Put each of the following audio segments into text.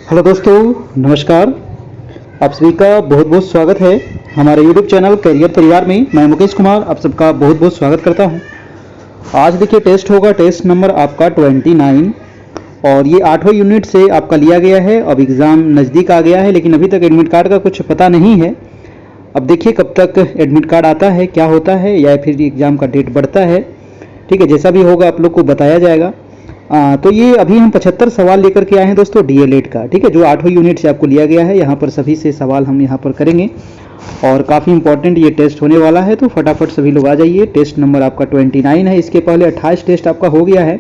Hello दोस्तों, नमस्कार। आप सभी का बहुत बहुत स्वागत है हमारे यूट्यूब चैनल करियर परिवार में। मैं मुकेश कुमार आप सबका बहुत बहुत स्वागत करता हूं। आज देखिए टेस्ट होगा, टेस्ट नंबर आपका 29 और ये 8वें यूनिट से आपका लिया गया है। अब एग्ज़ाम नज़दीक आ गया है, लेकिन अभी तक एडमिट कार्ड का कुछ पता नहीं है। अब देखिए कब तक एडमिट कार्ड आता है, क्या होता है, या फिर एग्ज़ाम का डेट बढ़ता है। ठीक है, जैसा भी होगा आप लोग को बताया जाएगा। तो ये अभी हम 75 सवाल लेकर के आए हैं दोस्तों डीएलएड का। ठीक है, जो 8वें यूनिट से आपको लिया गया है, यहाँ पर सभी से सवाल हम यहाँ पर करेंगे और काफ़ी इंपॉर्टेंट ये टेस्ट होने वाला है। तो फटाफट सभी लोग आ जाइए। टेस्ट नंबर आपका 29 है। इसके पहले 28 टेस्ट आपका हो गया है,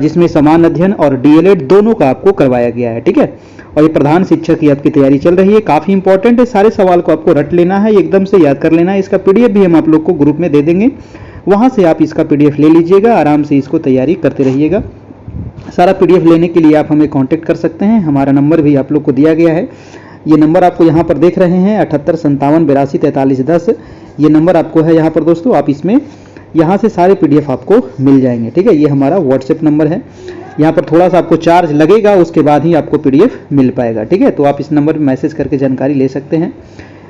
जिसमें समान अध्ययन और डीएलएड दोनों का आपको करवाया गया है। ठीक है, और ये प्रधान शिक्षक की आपकी तैयारी चल रही है। काफ़ी इंपॉर्टेंट है, सारे सवाल को आपको रट लेना है, एकदम से याद कर लेना है। इसका पीडीएफ भी हम आप लोग को ग्रुप में दे देंगे, वहाँ से आप इसका पीडीएफ ले लीजिएगा, आराम से इसको तैयारी करते रहिएगा। सारा पीडीएफ लेने के लिए आप हमें कांटेक्ट कर सकते हैं। हमारा नंबर भी आप लोग को दिया गया है। ये नंबर आपको यहाँ पर देख रहे हैं 7857824310। ये नंबर आपको है यहाँ पर दोस्तों। आप इसमें यहाँ से सारे पीडीएफ आपको मिल जाएंगे। ठीक है, ये हमारा व्हाट्सएप नंबर है। यहाँ पर थोड़ा सा आपको चार्ज लगेगा, उसके बाद ही आपको पीडीएफ मिल पाएगा। ठीक है, तो आप इस नंबर पर मैसेज करके जानकारी ले सकते हैं।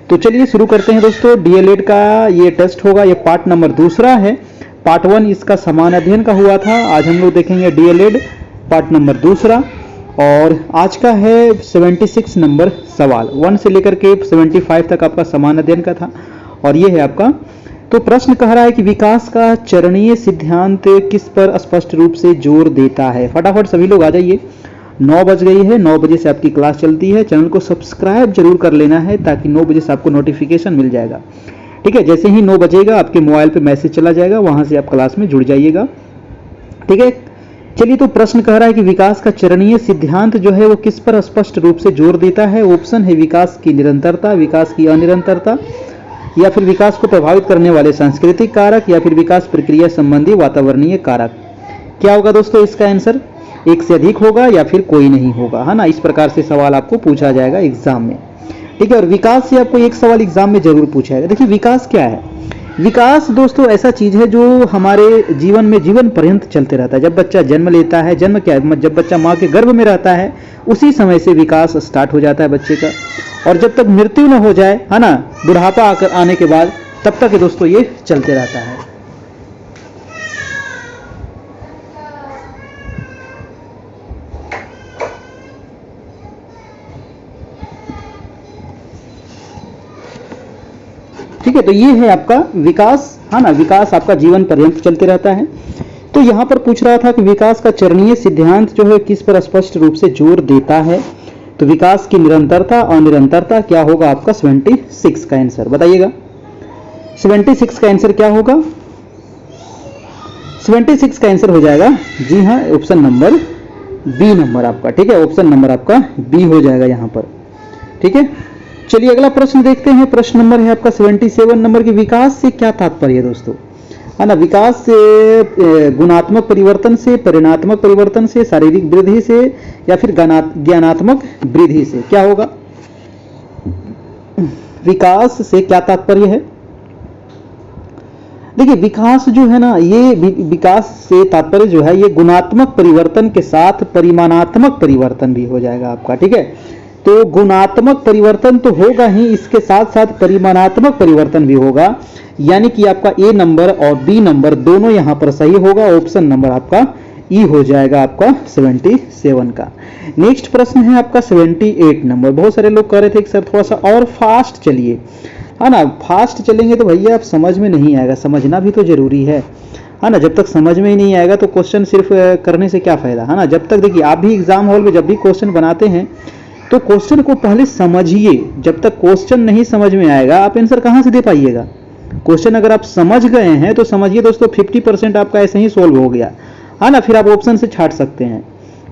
तो चलिए शुरू करते हैं दोस्तों। डीएलएड का ये टेस्ट होगा, ये पार्ट नंबर 2 है। पार्ट 1 इसका समान अध्ययन का हुआ था। आज हम लोग देखेंगे डीएलएड पार्ट नंबर 2 और आज का है 76 नंबर सवाल। 1 से लेकर के 75 तक आपका समान अध्ययन का था और ये है आपका। तो प्रश्न कह रहा है कि विकास का चरणीय सिद्धांत किस पर स्पष्ट रूप से जोर देता है। फटाफट सभी लोग आ जाइए। 9 बज गई है, 9 बजे से आपकी क्लास चलती है। चैनल को सब्सक्राइब जरूर कर लेना है ताकि 9 बजे से आपको नोटिफिकेशन मिल जाएगा। ठीक है, जैसे ही 9 बजेगा आपके मोबाइल पे मैसेज चला जाएगा, वहां से आप क्लास में जुड़ जाइएगा। ठीक है, चलिए। तो प्रश्न कह रहा है कि विकास का चरणीय सिद्धांत जो है वो किस पर स्पष्ट रूप से जोर देता है। ऑप्शन है विकास की निरंतरता, विकास की अनिरंतरता, या फिर विकास को प्रभावित करने वाले सांस्कृतिक कारक, या फिर विकास प्रक्रिया संबंधी वातावरणीय कारक। क्या होगा दोस्तों इसका आंसर? एक से अधिक होगा या फिर कोई नहीं होगा, है ना। इस प्रकार से सवाल आपको पूछा जाएगा एग्जाम में। ठीक है, और विकास से आपको एक सवाल एग्जाम में जरूर पूछा जाएगा। देखिए विकास क्या है। विकास दोस्तों ऐसा चीज है जो हमारे जीवन में जीवन पर्यंत चलते रहता है। जब बच्चा जन्म लेता है, जन्म क्या है, जब बच्चा माँ के गर्भ में रहता है उसी समय से विकास स्टार्ट हो जाता है बच्चे का, और जब तक मृत्यु न हो जाए, है ना, बुढ़ापा आने के बाद, तब तक दोस्तों ये चलते रहता है। ठीक है, तो ये है आपका विकास, है ना। विकास आपका जीवन पर्यंत चलते रहता है। तो यहां पर पूछ रहा था कि विकास का चरणीय सिद्धांत जो है किस पर स्पष्ट रूप से जोर देता है। तो विकास की निरंतरता और निरंतरता। क्या होगा आपका 76 का आंसर? बताइएगा 76 का आंसर क्या होगा? 76 का आंसर हो जाएगा, जी हाँ, ऑप्शन नंबर बी नंबर आपका। ठीक है, ऑप्शन नंबर आपका बी हो जाएगा यहां पर। ठीक है, चलिए अगला प्रश्न देखते हैं। प्रश्न नंबर है आपका 77 नंबर की। विकास से क्या तात्पर्य है दोस्तों, है ना। विकास से गुणात्मक परिवर्तन से, परिणात्मक परिवर्तन से, शारीरिक वृद्धि से, या फिर ज्ञानात्मक वृद्धि से। क्या होगा? विकास से क्या तात्पर्य है? देखिए विकास जो है ना, ये विकास से तात्पर्य जो है ये गुणात्मक परिवर्तन के साथ परिमाणात्मक परिवर्तन भी हो जाएगा आपका। ठीक है, तो गुणात्मक परिवर्तन तो होगा ही, इसके साथ साथ परिमाणात्मक परिवर्तन भी होगा। यानी कि आपका ए नंबर और बी नंबर दोनों यहां पर सही होगा। ऑप्शन नंबर आपका ई हो जाएगा आपका 77 का। नेक्स्ट प्रश्न है आपका 78 नंबर। बहुत सारे लोग कह रहे थे कि सर थोड़ा सा और फास्ट चलिए, है ना। फास्ट चलेंगे तो भैया आप समझ में नहीं आएगा, समझना भी तो जरूरी है ना। जब तक समझ में ही नहीं आएगा तो क्वेश्चन सिर्फ करने से क्या फायदा, है ना। जब तक देखिए आप भी एग्जाम हॉल में जब भी क्वेश्चन बनाते हैं तो क्वेश्चन को पहले समझिए। जब तक क्वेश्चन नहीं समझ में आएगा आप आंसर कहां से दे पाइएगा। क्वेश्चन अगर आप समझ गए हैं तो समझिए दोस्तों 50% आपका ऐसे ही सोल्व हो गया, है ना। फिर आप ऑप्शन से छाट सकते हैं।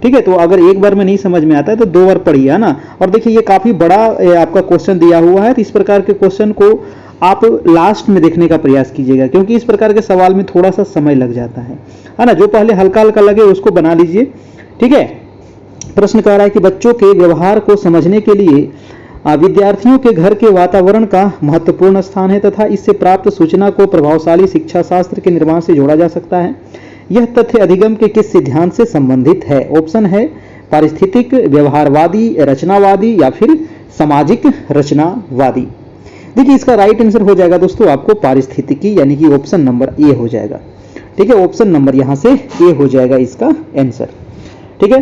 ठीक है, तो अगर एक बार में नहीं समझ में आता है तो 2 बार पढ़िए, है ना। और देखिए ये काफी बड़ा आपका क्वेश्चन दिया हुआ है, तो इस प्रकार के क्वेश्चन को आप लास्ट में देखने का प्रयास कीजिएगा, क्योंकि इस प्रकार के सवाल में थोड़ा सा समय लग जाता है ना। जो पहले हल्का हल्का लगे उसको बना लीजिए। ठीक है, प्रश्न कह रहा है कि बच्चों के व्यवहार को समझने के लिए विद्यार्थियों के घर के वातावरण का महत्वपूर्ण स्थान है तथा इससे प्राप्त सूचना को प्रभावशाली शिक्षा शास्त्र के निर्माण से जोड़ा जा सकता है। यह तथ्य अधिगम के किस सिद्धांत से संबंधित है? ऑप्शन है पारिस्थितिक, व्यवहारवादी, रचनावादी या फिर सामाजिक रचनावादी। देखिए इसका राइट आंसर हो जाएगा दोस्तों आपको पारिस्थितिकी, यानी कि ऑप्शन नंबर ए हो जाएगा। ठीक है, ऑप्शन नंबर यहां से ए हो जाएगा इसका आंसर। ठीक है,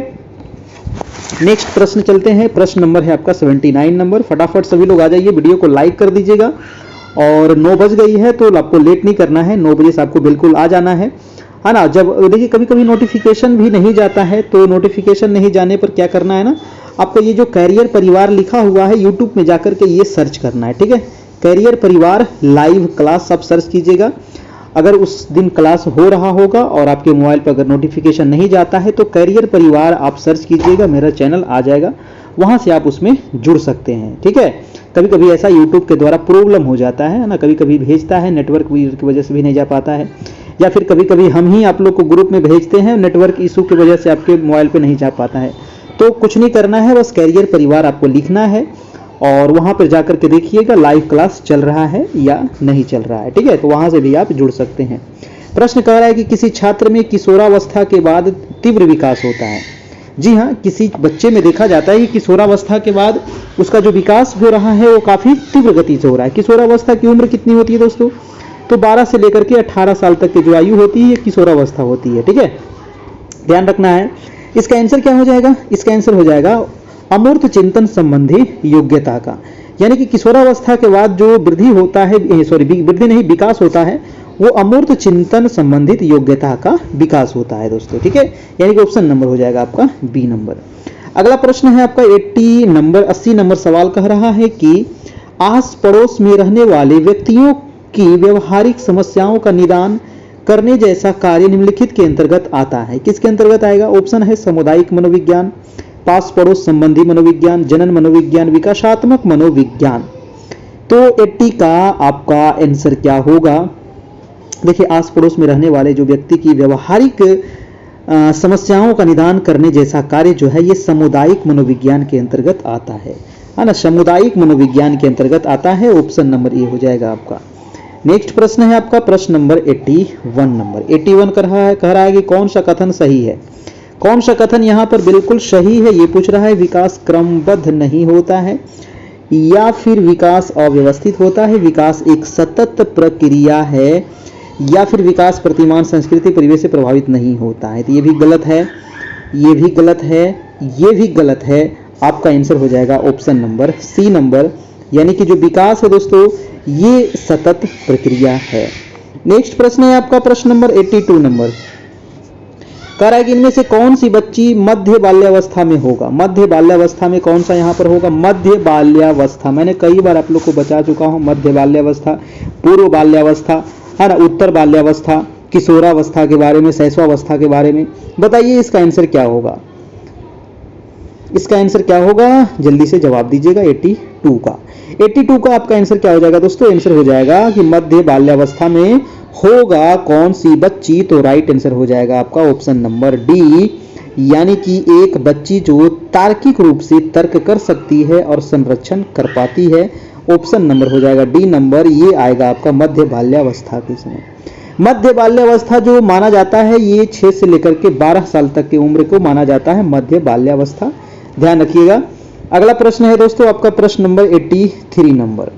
नेक्स्ट प्रश्न चलते हैं। प्रश्न नंबर है आपका 79 नंबर। फटाफट सभी लोग आ जाइए, वीडियो को लाइक कर दीजिएगा। और 9 बज गई है तो आपको लेट नहीं करना है, 9 बजे से आपको बिल्कुल आ जाना है ना। जब देखिए कभी कभी नोटिफिकेशन भी नहीं जाता है, तो नोटिफिकेशन नहीं जाने पर क्या करना है ना, आपको ये जो कैरियर परिवार लिखा हुआ है यूट्यूब में जाकर के ये सर्च करना है। ठीक है, कैरियर परिवार लाइव क्लास आप सर्च कीजिएगा। अगर उस दिन क्लास हो रहा होगा और आपके मोबाइल पर अगर नोटिफिकेशन नहीं जाता है तो कैरियर परिवार आप सर्च कीजिएगा, मेरा चैनल आ जाएगा, वहां से आप उसमें जुड़ सकते हैं। ठीक है, कभी कभी ऐसा यूट्यूब के द्वारा प्रॉब्लम हो जाता है ना, कभी कभी भेजता है नेटवर्क की वजह से भी नहीं जा पाता है, या फिर कभी कभी हम ही आप लोग को ग्रुप में भेजते हैं, नेटवर्क इशू की वजह से आपके मोबाइल पे नहीं जा पाता है। तो कुछ नहीं करना है, बस कैरियर परिवार आपको लिखना है और वहां पर जाकर के देखिएगा लाइव क्लास चल रहा है या नहीं चल रहा है। ठीक है, तो वहां से भी आप जुड़ सकते हैं। प्रश्न कह रहा है कि किसी छात्र में किशोरावस्था के बाद तीव्र विकास होता है। जी हाँ, किसी बच्चे में देखा जाता है कि किशोरावस्था के बाद उसका जो विकास हो रहा है वो काफी तीव्र गति से हो रहा है। किशोरावस्था की उम्र कितनी होती है दोस्तों? तो 12 से लेकर के 18 साल तक की जो आयु होती है किशोरावस्था होती है। ठीक है, ध्यान रखना है। इसका आंसर क्या हो जाएगा? इसका आंसर हो जाएगा अमूर्त चिंतन संबंधी योग्यता का, यानी कि किशोरावस्था के बाद जो वृद्धि होता है, वृद्धि नहीं विकास होता है, वो अमूर्त चिंतन संबंधित योग्यता का विकास होता है दोस्तों। ठीक है, यानी कि ऑप्शन नंबर हो जाएगा आपका बी नंबर। अगला प्रश्न है आपका 80 नंबर सवाल कह रहा है कि आस पड़ोस में रहने वाले व्यक्तियों की व्यवहारिक समस्याओं का निदान करने जैसा कार्य निम्नलिखित के अंतर्गत आता है। किसके अंतर्गत आएगा? ऑप्शन है सामुदायिक मनोविज्ञान, पास पड़ोस संबंधी मनोविज्ञान, जनन मनोविज्ञान, विकासात्मक मनोविज्ञान। तो 80 का आपका आंसर क्या होगा? देखिए, आस पड़ोस में रहने वाले जो व्यक्ति की व्यवहारिक समस्याओं का निदान करने जैसा कार्य जो है ये सामुदायिक मनोविज्ञान के अंतर्गत आता है ना, सामुदायिक मनोविज्ञान के अंतर्गत आता है। ऑप्शन नंबर ए हो जाएगा आपका। नेक्स्ट प्रश्न है आपका प्रश्न नंबर 81 नंबर। 81 कह रहा है कि कौन सा कथन सही है? कौन सा कथन यहाँ पर बिल्कुल सही है ये पूछ रहा है। विकास क्रमबद्ध नहीं होता है या फिर विकास अव्यवस्थित होता है, विकास एक सतत प्रक्रिया है, या फिर विकास प्रतिमान संस्कृति परिवेश से प्रभावित नहीं होता है। तो ये भी गलत है, ये भी गलत है, ये भी गलत है। आपका आंसर हो जाएगा ऑप्शन नंबर सी नंबर, यानी कि जो विकास है दोस्तों ये सतत प्रक्रिया है। नेक्स्ट प्रश्न है आपका प्रश्न नंबर 82 नंबर। कह रहा है कि इनमें से कौन सी बच्ची मध्य बाल्यावस्था में होगा? मध्य बाल्यावस्था में कौन सा यहाँ पर होगा? मध्य बाल्यावस्था, मैंने कई बार आप लोग को बता चुका हूँ। मध्य बाल्यावस्था, पूर्व बाल्यावस्था है ना, उत्तर बाल्यावस्था, किशोरावस्था के बारे में, शैशवावस्था के बारे में। बताइए इसका आंसर क्या होगा? इसका आंसर क्या होगा? जल्दी से जवाब दीजिएगा। 82 का 82 का आपका आंसर क्या हो जाएगा दोस्तों? आंसर हो जाएगा कि मध्य बाल्यावस्था में होगा कौन सी बच्ची? तो राइट आंसर हो जाएगा आपका ऑप्शन नंबर डी, यानी कि एक बच्ची जो तार्किक रूप से तर्क कर सकती है और संरक्षण कर पाती है। ऑप्शन नंबर हो जाएगा डी नंबर, ये आएगा आपका मध्य बाल्यावस्था के समय। मध्य बाल्यावस्था जो माना जाता है ये 6 से लेकर के 12 साल तक की उम्र को माना जाता है मध्य बाल्यावस्था, ध्यान रखिएगा। अगला प्रश्न है दोस्तों आपका प्रश्न नंबर 83 नंबर।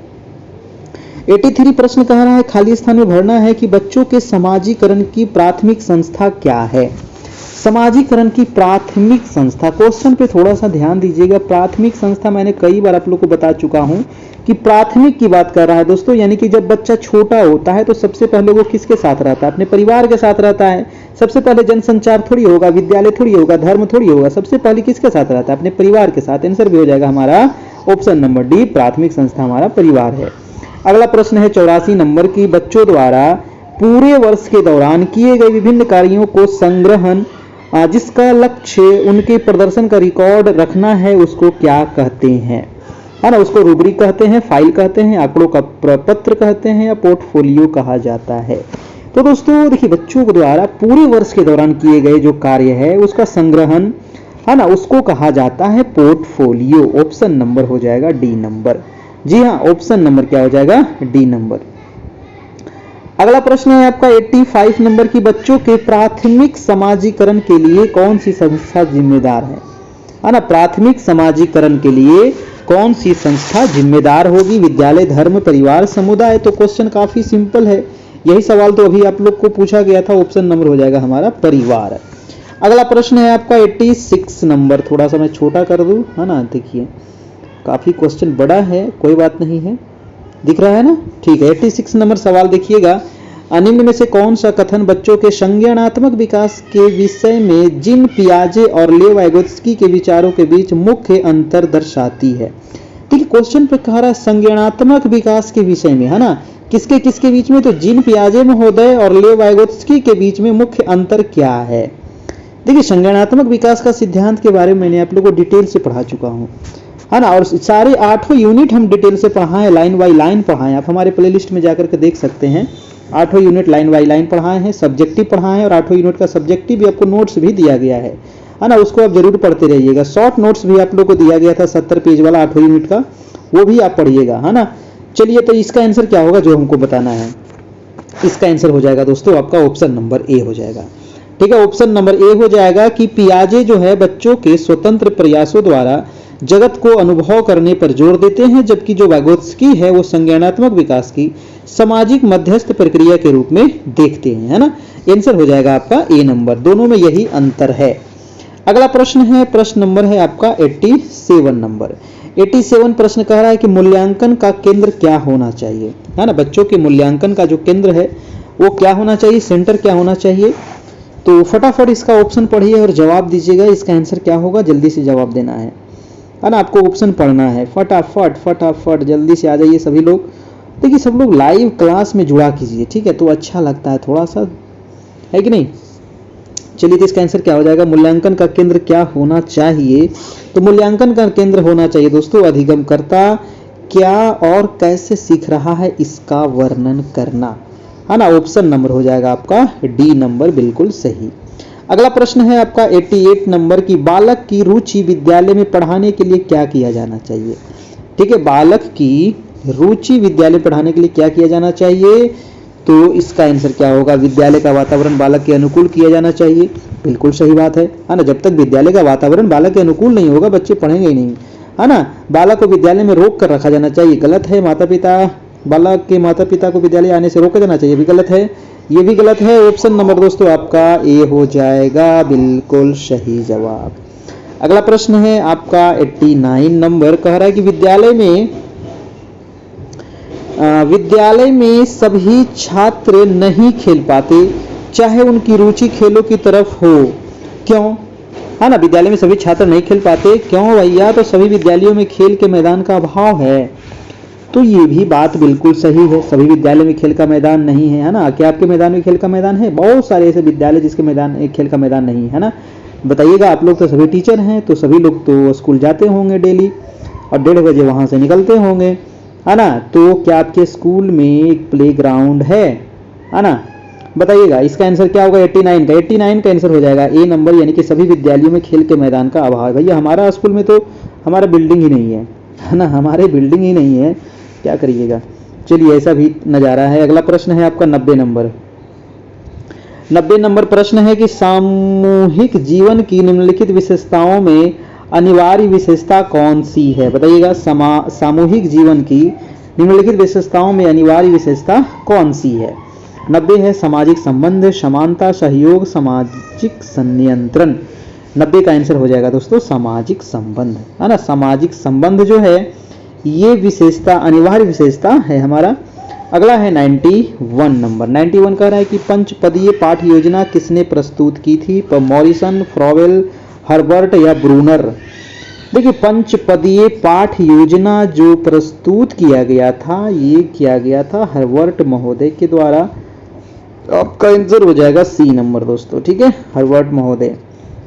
83 प्रश्न कह रहा है खाली स्थान में भरना है कि बच्चों के समाजीकरण की प्राथमिक संस्था क्या है? समाजीकरण की प्राथमिक संस्था, क्वेश्चन पे थोड़ा सा ध्यान दीजिएगा। प्राथमिक संस्था मैंने कई बार आप लोग को बता चुका हूं कि प्राथमिक की बात कर रहा है दोस्तों, यानी कि जब बच्चा छोटा होता है तो सबसे पहले वो किसके साथ रहता है? अपने परिवार के साथ रहता है। सबसे पहले जनसंचार थोड़ी होगा, विद्यालय थोड़ी होगा, धर्म थोड़ी होगा, सबसे पहले किसके साथ रहता है? अपने परिवार के साथ। आंसर भी हो जाएगा हमारा ऑप्शन नंबर डी, प्राथमिक संस्था हमारा परिवार है। अगला प्रश्न है 84 नंबर की बच्चों द्वारा पूरे वर्ष के दौरान किए गए विभिन्न कार्यों को संग्रहण जिसका लक्ष्य उनके प्रदर्शन का रिकॉर्ड रखना है उसको क्या कहते हैं? है ना, उसको रूब्रिक कहते हैं, फाइल कहते हैं, आंकड़ों का प्रपत्र कहते हैं, या पोर्टफोलियो कहा जाता है। तो दोस्तों देखिए, बच्चों के द्वारा पूरे वर्ष के दौरान किए गए जो कार्य है उसका संग्रहण है ना, उसको कहा जाता है पोर्टफोलियो। ऑप्शन नंबर हो जाएगा डी नंबर। जी हाँ, ऑप्शन नंबर क्या हो जाएगा? D number. अगला प्रश्न है आपका 85 नंबर की बच्चों के प्राथमिक समाजीकरण के लिए कौन सी संस्था जिम्मेदार है? है ना। प्राथमिक समाजीकरण के लिए कौन सी संस्था जिम्मेदार होगी? विद्यालय, धर्म, परिवार, समुदाय। तो क्वेश्चन काफी सिंपल है, यही सवाल तो अभी आप लोग को पूछा गया था। ऑप्शन नंबर हो जाएगा हमारा परिवार। अगला प्रश्न है आपका 86 नंबर, थोड़ा सा मैं छोटा कर दूं, है ना। देखिए काफी क्वेश्चन बड़ा है, कोई बात नहीं है, दिख रहा है ना, ठीक है। 86 नंबर सवाल देखिएगा, निम्न में से कौन सा कथन बच्चों के संज्ञानात्मक विकास के विषय में जीन पियाजे और लेव वाइगोत्स्की के विचारों के बीच मुख्य अंतर दर्शाती है? देखिए क्वेश्चन पे कह रहा है संज्ञानात्मक विकास के विषय में, है ना, किसके किसके बीच में? तो जीन पियाजे महोदय और लेव वाइगोत्स्की के बीच में मुख्य अंतर क्या है? देखिए संज्ञानात्मक विकास का सिद्धांत के बारे में मैंने आप लोगों को डिटेल से पढ़ा चुका हूँ, है ना, और सारे 8 यूनिट हम डिटेल से पढ़ाए, लाइन बाय लाइन पढ़ाए। आप हमारे प्लेलिस्ट में जाकर के देख सकते हैं, 8 यूनिट लाइन बाय लाइन पढ़ाए हैं, सब्जेक्टिव पढ़ाए हैं, और 8 यूनिट का सब्जेक्टिव भी आपको नोट्स भी दिया गया है ना, उसको आप जरूर पढ़ते रहिएगा। शॉर्ट नोट्स भी आप लोग को दिया गया था 70 पेज वाला 8 यूनिट का, वो भी आप पढ़िएगा, है ना। चलिए तो इसका आंसर क्या होगा जो हमको बताना है? इसका आंसर हो जाएगा दोस्तों आपका ऑप्शन नंबर ए हो जाएगा, ठीक है। ऑप्शन नंबर ए हो जाएगा कि पियाजे जो है बच्चों के स्वतंत्र प्रयासों द्वारा जगत को अनुभव करने पर जोर देते हैं, जबकि जो वाइगोत्स्की है वो संज्ञानात्मक विकास की सामाजिक मध्यस्थ प्रक्रिया के रूप में देखते हैं, है ना। आंसर हो जाएगा आपका ए नंबर, दोनों में यही अंतर है। अगला प्रश्न है, प्रश्न नंबर है आपका 87 नंबर। 87 प्रश्न कह रहा है कि मूल्यांकन का केंद्र क्या होना चाहिए, है ना। बच्चों के मूल्यांकन का जो केंद्र है वो क्या होना चाहिए, सेंटर क्या होना चाहिए? तो फटाफट इसका ऑप्शन पढ़िए और जवाब दीजिएगा, इसका आंसर क्या होगा, जल्दी से जवाब देना है ना। आपको ऑप्शन पढ़ना है, फटाफट फटाफट जल्दी से आ जाइए सभी लोग। देखिए सब लोग लाइव क्लास में जुड़ा कीजिए, ठीक है, तो अच्छा लगता है थोड़ा सा, है कि नहीं। चलिए तो इसका आंसर क्या हो जाएगा, मूल्यांकन का केंद्र क्या होना चाहिए? तो मूल्यांकन का केंद्र होना चाहिए दोस्तों अधिगमकर्ता क्या और कैसे सीख रहा है इसका वर्णन करना, है ना। ऑप्शन नंबर हो जाएगा आपका डी नंबर, बिल्कुल सही। अगला प्रश्न है आपका 88 नंबर की बालक की रुचि विद्यालय में पढ़ाने के लिए क्या किया जाना चाहिए? ठीक है, बालक की रुचि विद्यालय पढ़ाने के लिए क्या किया जाना चाहिए? तो इसका आंसर क्या होगा, विद्यालय का वातावरण बालक के अनुकूल किया जाना चाहिए। बिल्कुल सही बात है ना। जब तक विद्यालय का वातावरण बालक के अनुकूल नहीं होगा बच्चे पढ़ेंगे ही नहीं, है ना। बालक को विद्यालय में रोक कर रखा जाना चाहिए, गलत है। बालक के माता पिता को विद्यालय आने से रोका जाना चाहिए, भी गलत है, ये भी गलत है। ऑप्शन नंबर दोस्तों आपका ए हो जाएगा, बिल्कुल सही जवाब। अगला प्रश्न है आपका 89 नंबर, कह रहा है कि विद्यालय में सभी छात्र नहीं खेल पाते, चाहे उनकी रुचि खेलों की तरफ हो, क्यों? है ना, विद्यालय में सभी छात्र नहीं खेल पाते, क्यों भैया? तो सभी विद्यालयों में खेल के मैदान का अभाव है। तो ये भी बात बिल्कुल सही है, सभी विद्यालय में खेल का मैदान नहीं है ना। क्या आपके मैदान में खेल का मैदान है? बहुत सारे ऐसे विद्यालय जिसके मैदान खेल का मैदान नहीं है ना, बताइएगा। आप लोग तो सभी टीचर हैं, तो सभी लोग तो स्कूल जाते होंगे डेली और 1:30 बजे वहां से निकलते होंगे, है ना। तो क्या आपके स्कूल में एक प्ले ग्राउंड है ना? बताइएगा। इसका आंसर क्या होगा 89 का आंसर हो जाएगा ए नंबर, यानी कि सभी विद्यालयों में खेल के मैदान का अभाव है। भैया हमारा स्कूल में तो हमारा बिल्डिंग ही नहीं है ना, हमारे बिल्डिंग ही नहीं है, क्या करिएगा। चलिए ऐसा भी नजारा है। अगला प्रश्न है आपका 90 नंबर प्रश्न है कि सामूहिक जीवन की निम्नलिखित विशेषताओं में अनिवार्य विशेषता कौन सी है? बताइएगा, सामूहिक जीवन की निम्नलिखित विशेषताओं में अनिवार्य विशेषता कौन सी है? 90 है सामाजिक संबंध, समानता, सहयोग, सामाजिक संनियंत्रण। 90 का आंसर हो जाएगा दोस्तों सामाजिक संबंध, है ना। सामाजिक संबंध जो है ये विशेषता अनिवार्य विशेषता है हमारा। अगला है 91 नंबर। 91 कह रहा है कि पंचपदीय पाठ योजना किसने प्रस्तुत की थी? मॉरिसन, फ्रॉवेल, हर्बर्ट या ब्रूनर? देखिए पंचपदीय पाठ योजना जो प्रस्तुत किया गया था ये किया गया था हर्बर्ट महोदय के द्वारा। आपका आंसर हो जाएगा सी नंबर दोस्तों, ठीक है, हर्बर्ट महोदय।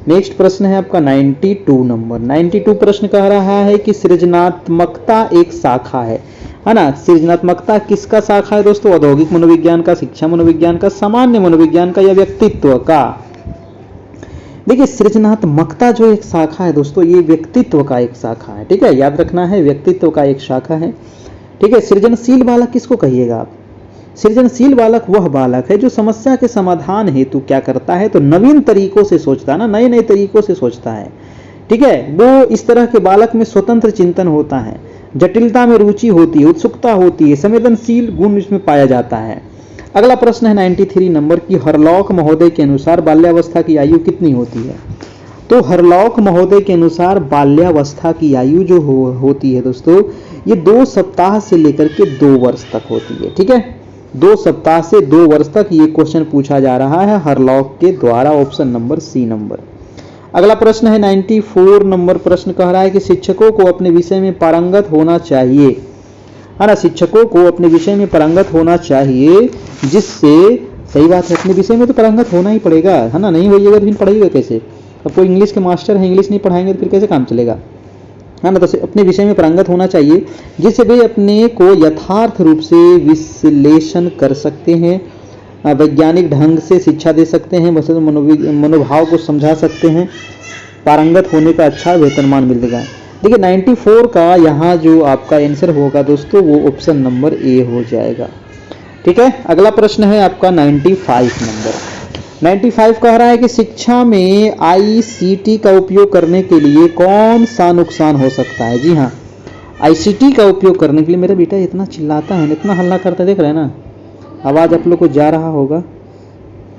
नेक्स्ट प्रश्न है आपका 92 नंबर। 92 प्रश्न कह रहा है कि सृजनात्मकता एक शाखा है ना। सृजनात्मकता किसका शाखा है दोस्तों? औद्योगिक मनोविज्ञान का, शिक्षा मनोविज्ञान का, सामान्य मनोविज्ञान का या व्यक्तित्व का? देखिए सृजनात्मकता जो एक शाखा है दोस्तों ये व्यक्तित्व का एक शाखा है, ठीक है, याद रखना है, व्यक्तित्व का एक शाखा है, ठीक है। सृजनशील बालक किसको कहिएगा आप? सृजनशील बालक वह बालक है जो समस्या के समाधान हेतु क्या करता है? तो नवीन तरीकों से सोचता है ना, नए नए तरीकों से सोचता है, ठीक है, वो इस तरह के बालक में स्वतंत्र चिंतन होता है, जटिलता में रुचि होती है, उत्सुकता होती है, संवेदनशील गुण इसमें पाया जाता है। अगला प्रश्न है 93 नंबर की, हरलॉक महोदय के अनुसार बाल्यावस्था की आयु कितनी होती है? तो हरलॉक महोदय के अनुसार बाल्यावस्था की आयु जो होती है दोस्तों, ये 2 सप्ताह से लेकर के 2 वर्ष तक होती है। ठीक है, 2 सप्ताह से 2 वर्ष तक ये क्वेश्चन पूछा जा रहा है हरलॉक के द्वारा, ऑप्शन नंबर सी नंबर। अगला प्रश्न है 94 नंबर प्रश्न कह रहा है कि शिक्षकों को अपने विषय में पारंगत होना चाहिए, है ना, शिक्षकों को अपने विषय में पारंगत होना चाहिए, जिससे, सही बात है, अपने विषय में तो पारंगत होना ही पड़ेगा, है ना, नहीं होइएगा तो फिर पढ़ाइएगा कैसे? अब कोई इंग्लिश के मास्टर है, इंग्लिश नहीं पढ़ाएंगे तो फिर कैसे काम चलेगा, है ना। तो अपने विषय में पारंगत होना चाहिए, जिससे वे अपने को यथार्थ रूप से विश्लेषण कर सकते हैं, वैज्ञानिक ढंग से शिक्षा दे सकते हैं, मनोभाव को समझा सकते हैं, पारंगत होने का अच्छा वेतनमान मिलेगा। देखिए 94 का यहाँ जो आपका आंसर होगा दोस्तों, वो ऑप्शन नंबर ए हो जाएगा। ठीक है, अगला प्रश्न है आपका 95 नंबर। 95 कह रहा है कि शिक्षा में ICT का उपयोग करने के लिए कौन सा नुकसान हो सकता है? जी हाँ, ICT का उपयोग करने के लिए, मेरा बेटा इतना चिल्लाता है, इतना हल्ला करता है, देख रहे हैं ना, आवाज़ आप लोग को जा रहा होगा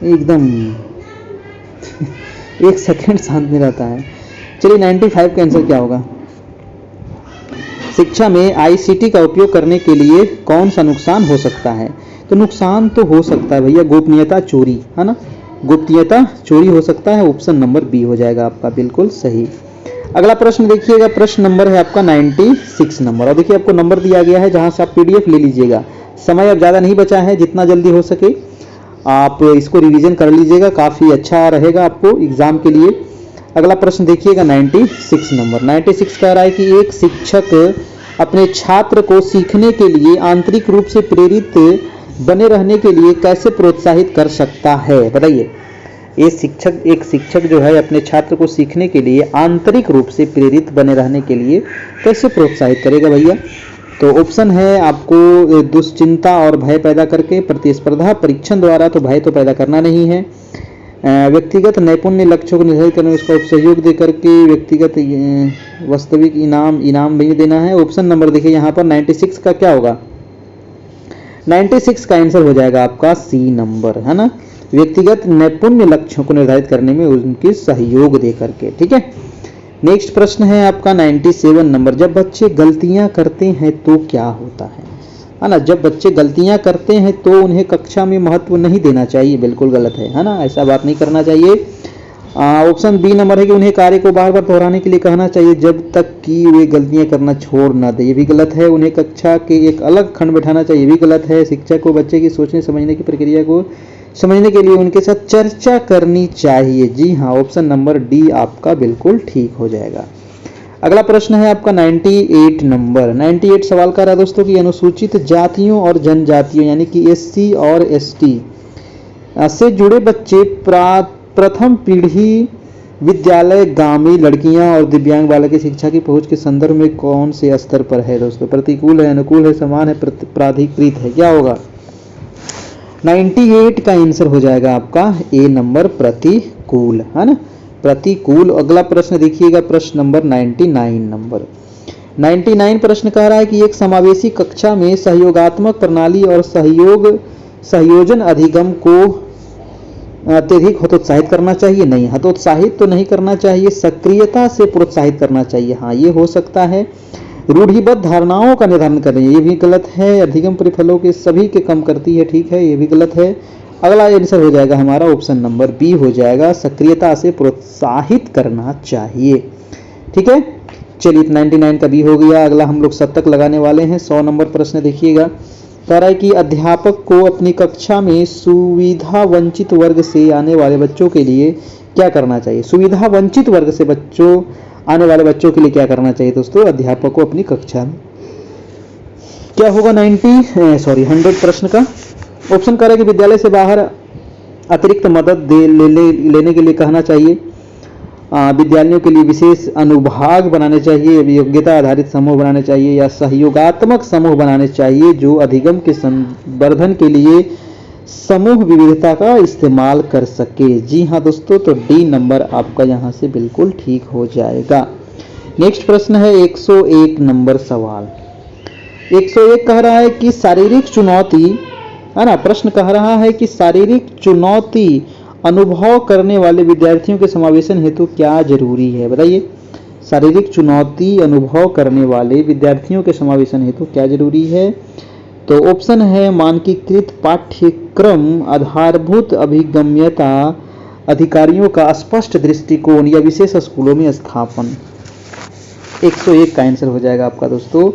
एकदम। एक सेकंड शांत नहीं रहता है। चलिए 95 का आंसर क्या होगा? शिक्षा में ICT का उपयोग करने के लिए कौन सा नुकसान हो सकता है? तो नुकसान तो हो सकता है भैया, गोपनीयता चोरी, है ना, गोपनीयता चोरी हो सकता है, ऑप्शन नंबर बी हो जाएगा आपका बिल्कुल सही। अगला प्रश्न देखिएगा, प्रश्न नंबर है आपका 96 नंबर, और देखिए आपको नंबर दिया गया है जहां से आप PDF ले लीजिएगा। समय अब ज़्यादा नहीं बचा है, जितना जल्दी हो सके आप इसको रिवीजन कर लीजिएगा, काफ़ी अच्छा रहेगा आपको एग्जाम के लिए। अगला प्रश्न देखिएगा 96 नंबर। 96 कह रहा है कि एक शिक्षक अपने छात्र को सीखने के लिए आंतरिक रूप से प्रेरित बने रहने के लिए कैसे प्रोत्साहित कर सकता है? बताइए, एक शिक्षक जो है अपने छात्र को सीखने के लिए आंतरिक रूप से प्रेरित बने रहने के लिए कैसे प्रोत्साहित करेगा भैया? तो ऑप्शन है आपको दुश्चिंता और भय पैदा करके, प्रतिस्पर्धा परीक्षण द्वारा, तो भय तो पैदा करना नहीं है, व्यक्तिगत नैपुण्य लक्ष्यों को निर्धारित करने में उसका सहयोग दे करके व्यक्तिगत वास्तविक इनाम भी देना है। ऑप्शन नंबर देखिए यहाँ पर 96 का क्या होगा? 96 का आंसर हो जाएगा आपका सी नंबर, है ना, व्यक्तिगत नैपुण्य लक्ष्यों को निर्धारित करने में उनके सहयोग दे करके। ठीक है, नेक्स्ट प्रश्न है आपका 97 नंबर। जब बच्चे गलतियां करते हैं तो क्या होता है ना? जब बच्चे गलतियां करते हैं तो उन्हें कक्षा में महत्व नहीं देना चाहिए, बिल्कुल गलत है ना, ऐसा बात नहीं करना चाहिए। ऑप्शन बी नंबर है कि उन्हें कार्य को बार बार दोहराने के लिए कहना चाहिए जब तक कि वे गलतियां करना छोड़ ना दे, ये भी गलत है। उन्हें कक्षा के एक अलग खंड बैठाना चाहिए, ये भी गलत है। शिक्षक को बच्चे की सोचने समझने की प्रक्रिया को समझने के लिए उनके साथ चर्चा करनी चाहिए। जी हाँ, ऑप्शन नंबर डी आपका बिल्कुल ठीक हो जाएगा। अगला प्रश्न है आपका 98 नंबर। 98 सवाल कर रहा है दोस्तों कि अनुसूचित जातियों और जनजातियों यानी कि SC और ST से जुड़े बच्चे प्रथम पीढ़ी विद्यालय गामी लड़कियां और दिव्यांग बालक की शिक्षा की पहुंच के संदर्भ में कौन से स्तर पर है दोस्तों? प्रतिकूल है, अनुकूल है, समान है, प्राधिकृत है, क्या होगा? 98 का आंसर हो जाएगा आपका ए नंबर, प्रतिकूल, है ना, प्रतिकूल। अगला प्रश्न देखिएगा, प्रश्न नंबर 99 नंबर। 99 प्रश्न कह रहा है कि एक समावेशी कक्षा में सहयोगात्मक प्रणाली और सहयोजन अधिगम को अत्यधिक हतोत्साहित करना चाहिए? नहीं, हतोत्साहित तो नहीं करना चाहिए, सक्रियता से प्रोत्साहित करना चाहिए, हाँ ये हो सकता है। रूढ़िबद्ध धारणाओं का निर्धारण करें, ये भी गलत है। अधिगम परिफलों के सभी के कम करती है, ठीक है, ये भी गलत है। अगला आंसर हो जाएगा हमारा ऑप्शन नंबर बी हो जाएगा, सक्रियता से प्रोत्साहित करना चाहिए। ठीक है, चलिए 99 का बी हो गया। अगला हम लोग शतक लगाने वाले हैं। 100 नंबर प्रश्न देखिएगा, कह रहा है कि अध्यापक को अपनी कक्षा में सुविधा वंचित वर्ग से आने वाले बच्चों के लिए क्या करना चाहिए? सुविधा वंचित वर्ग से आने वाले बच्चों के लिए क्या करना चाहिए दोस्तों? अध्यापक को अपनी कक्षा में क्या होगा 100 प्रश्न का ऑप्शन कह रहा है कि विद्यालय से बाहर अतिरिक्त मदद लेने के लिए कहना चाहिए, विद्यालयोों के लिए विशेष अनुभाग बनाने चाहिए, योग्यता आधारित समूह बनाने चाहिए, या सहयोगात्मक समूह बनाने चाहिए जो अधिगम के संवर्धन के लिए समूह विविधता का इस्तेमाल कर सके। जी हाँ दोस्तों, तो डी नंबर आपका यहाँ से बिल्कुल ठीक हो जाएगा। नेक्स्ट प्रश्न है 101 नंबर सवाल। 101 कह रहा है कि शारीरिक चुनौती, है ना, प्रश्न कह रहा है कि शारीरिक चुनौती अनुभव करने वाले विद्यार्थियों के समावेशन हेतु क्या जरूरी है। बताइए, शारीरिक चुनौती अनुभव करने वाले विद्यार्थियों के समावेशन हेतु क्या जरूरी है। तो ऑप्शन है मानकीकृत पाठ्यक्रम, आधारभूत अभिगम्यता, अधिकारियों का स्पष्ट दृष्टिकोण या विशेष स्कूलों में स्थापन। 101 का आंसर हो जाएगा आपका दोस्तों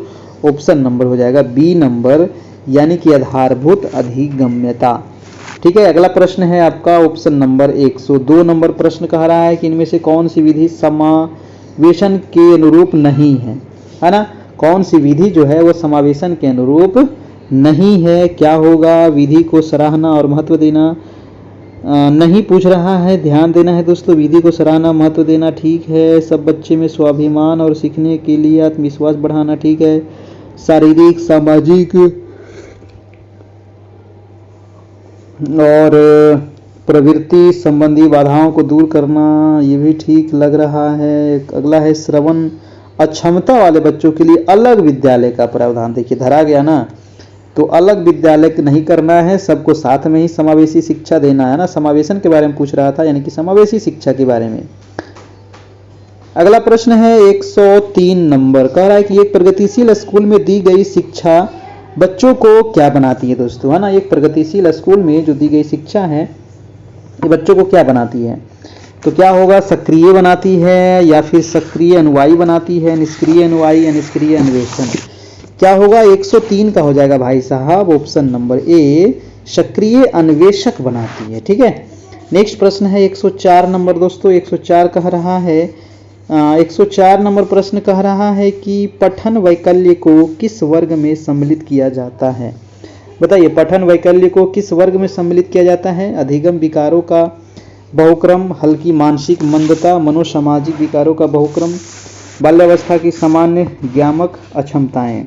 ऑप्शन नंबर हो जाएगा बी नंबर, यानी कि आधारभूत अधिगम्यता। ठीक है, अगला प्रश्न है आपका ऑप्शन नंबर 102 नंबर प्रश्न कह रहा है कि इनमें से कौन सी विधि समावेशन के अनुरूप नहीं है ना। कौन सी विधि जो है वो समावेशन के अनुरूप नहीं है। क्या होगा, विधि को सराहना और महत्व देना नहीं पूछ रहा है, ध्यान देना है दोस्तों। विधि को सराहना महत्व देना ठीक है। सब बच्चे में स्वाभिमान और सीखने के लिए आत्मविश्वास बढ़ाना ठीक है। शारीरिक सामाजिक और प्रवृत्ति संबंधी बाधाओं को दूर करना, ये भी ठीक लग रहा है। अगला है श्रवण अक्षमता वाले बच्चों के लिए अलग विद्यालय का प्रावधान। देखिए धरा गया ना, तो अलग विद्यालय नहीं करना है, सबको साथ में ही समावेशी शिक्षा देना है ना। समावेशन के बारे में पूछ रहा था, यानी कि समावेशी शिक्षा के बारे में। अगला प्रश्न है 103 नंबर कह रहा है कि एक प्रगतिशील स्कूल में दी गई शिक्षा बच्चों को क्या बनाती है दोस्तों, है ना। एक प्रगतिशील स्कूल में जो दी गई शिक्षा है ये बच्चों को क्या बनाती है। तो क्या होगा, सक्रिय बनाती है या फिर सक्रिय अनुयायी बनाती है, निष्क्रिय अनुयायी या निष्क्रिय अन्वेषण। क्या होगा, 103 का हो जाएगा भाई साहब ऑप्शन नंबर ए, सक्रिय अन्वेषक बनाती है। ठीक है, नेक्स्ट प्रश्न है 104 नंबर दोस्तों। 104 कह रहा है 104 नंबर प्रश्न कह रहा है कि पठन वैकल्य को किस वर्ग में सम्मिलित किया जाता है। बताइए, पठन वैकल्य को किस वर्ग में सम्मिलित किया जाता है। अधिगम विकारों का बहुक्रम, हल्की मानसिक मंदता, मनोसामाजिक विकारों का बहुक्रम, बाल्यावस्था की सामान्य ज्ञामक अक्षमताएं।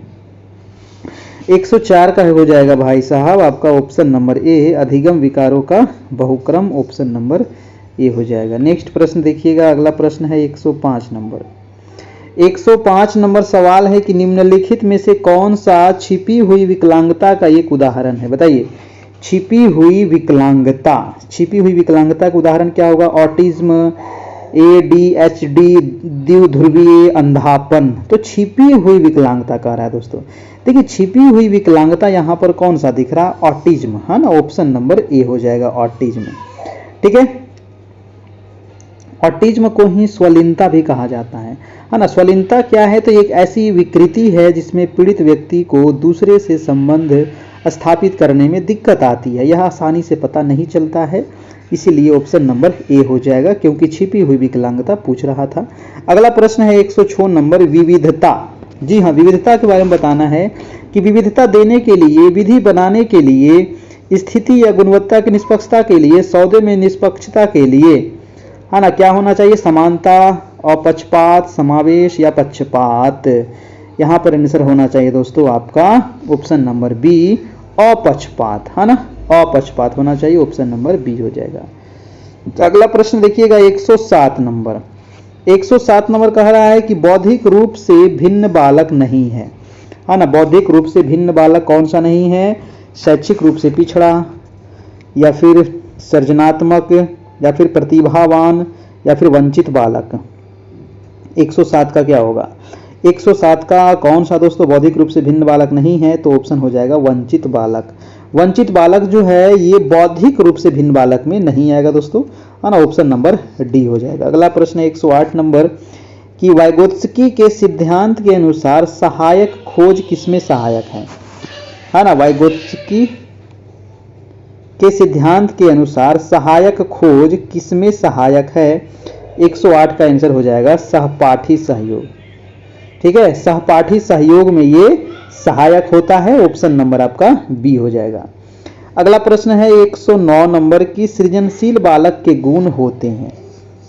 104 का हो जाएगा भाई साहब आपका ऑप्शन नंबर ए, अधिगम विकारों का बहुक्रम, ऑप्शन नंबर ए हो जाएगा। नेक्स्ट प्रश्न देखिएगा, अगला प्रश्न है 105 नंबर। 105 नंबर सवाल है कि निम्नलिखित में से कौन सा छिपी हुई विकलांगता का एक उदाहरण है। बताइए, छिपी हुई विकलांगता, छिपी हुई विकलांगता का उदाहरण क्या होगा। ऑटिज्म, ADHD, द्विध्रुवीय अंधापन। तो छिपी हुई विकलांगता कह रहा है दोस्तों। देखिए, छिपी हुई विकलांगता यहाँ पर कौन सा दिख रहा है, ऑटिज्म, है ना। ऑप्शन नंबर ए हो जाएगा ऑटिज्म। ठीक है, ऑटिज्म को ही स्वलीनता भी कहा जाता है ना। स्वलीनता क्या है, तो एक ऐसी विकृति है जिसमें पीड़ित व्यक्ति को दूसरे से संबंध स्थापित करने में दिक्कत आती है। यह आसानी से पता नहीं चलता है, इसीलिए ऑप्शन नंबर ए हो जाएगा, क्योंकि छिपी हुई विकलांगता पूछ रहा था। अगला प्रश्न है 106 नंबर, विविधता। जी हाँ, विविधता के बारे में बताना है कि विविधता देने के लिए, विधि बनाने के लिए, स्थिति या गुणवत्ता की निष्पक्षता के लिए, सौदे में निष्पक्षता के लिए, है ना, क्या होना चाहिए, समानता, अपक्षपात, समावेश या पक्षपात। यहाँ पर आंसर होना चाहिए दोस्तों आपका ऑप्शन नंबर बी, अपक्षपात, है ना, अपक्षपात होना चाहिए, ऑप्शन नंबर बी हो जाएगा। तो अगला प्रश्न देखिएगा 107 नंबर। 107 नंबर कह रहा है कि बौद्धिक रूप से भिन्न बालक नहीं है ना। बौद्धिक रूप से भिन्न बालक कौन सा नहीं है, शैक्षिक रूप से पिछड़ा, या फिर सृजनात्मक, या फिर प्रतिभावान, या फिर वंचित बालक। 107 का क्या होगा, 107 का कौन सा दोस्तों बौद्धिक रूप से भिन्न बालक नहीं है, तो ऑप्शन हो जाएगा वंचित बालक। वंचित बालक जो है ये बौद्धिक रूप से भिन्न बालक में नहीं आएगा दोस्तों, है ना, ऑप्शन नंबर डी हो जाएगा। अगला प्रश्न है 108 नंबर कि वाइगोत्स्की के सिद्धांत के अनुसार सहायक खोज किसमें सहायक है ना। वाइगोत्स्की के सिद्धांत के अनुसार सहायक खोज किसमें सहायक है। 108 का आंसर हो जाएगा सहपाठी सहयोग। ठीक है, सहपाठी सहयोग में ये सहायक होता है, ऑप्शन नंबर आपका बी हो जाएगा। अगला प्रश्न है 109 नंबर की सृजनशील बालक के गुण होते हैं,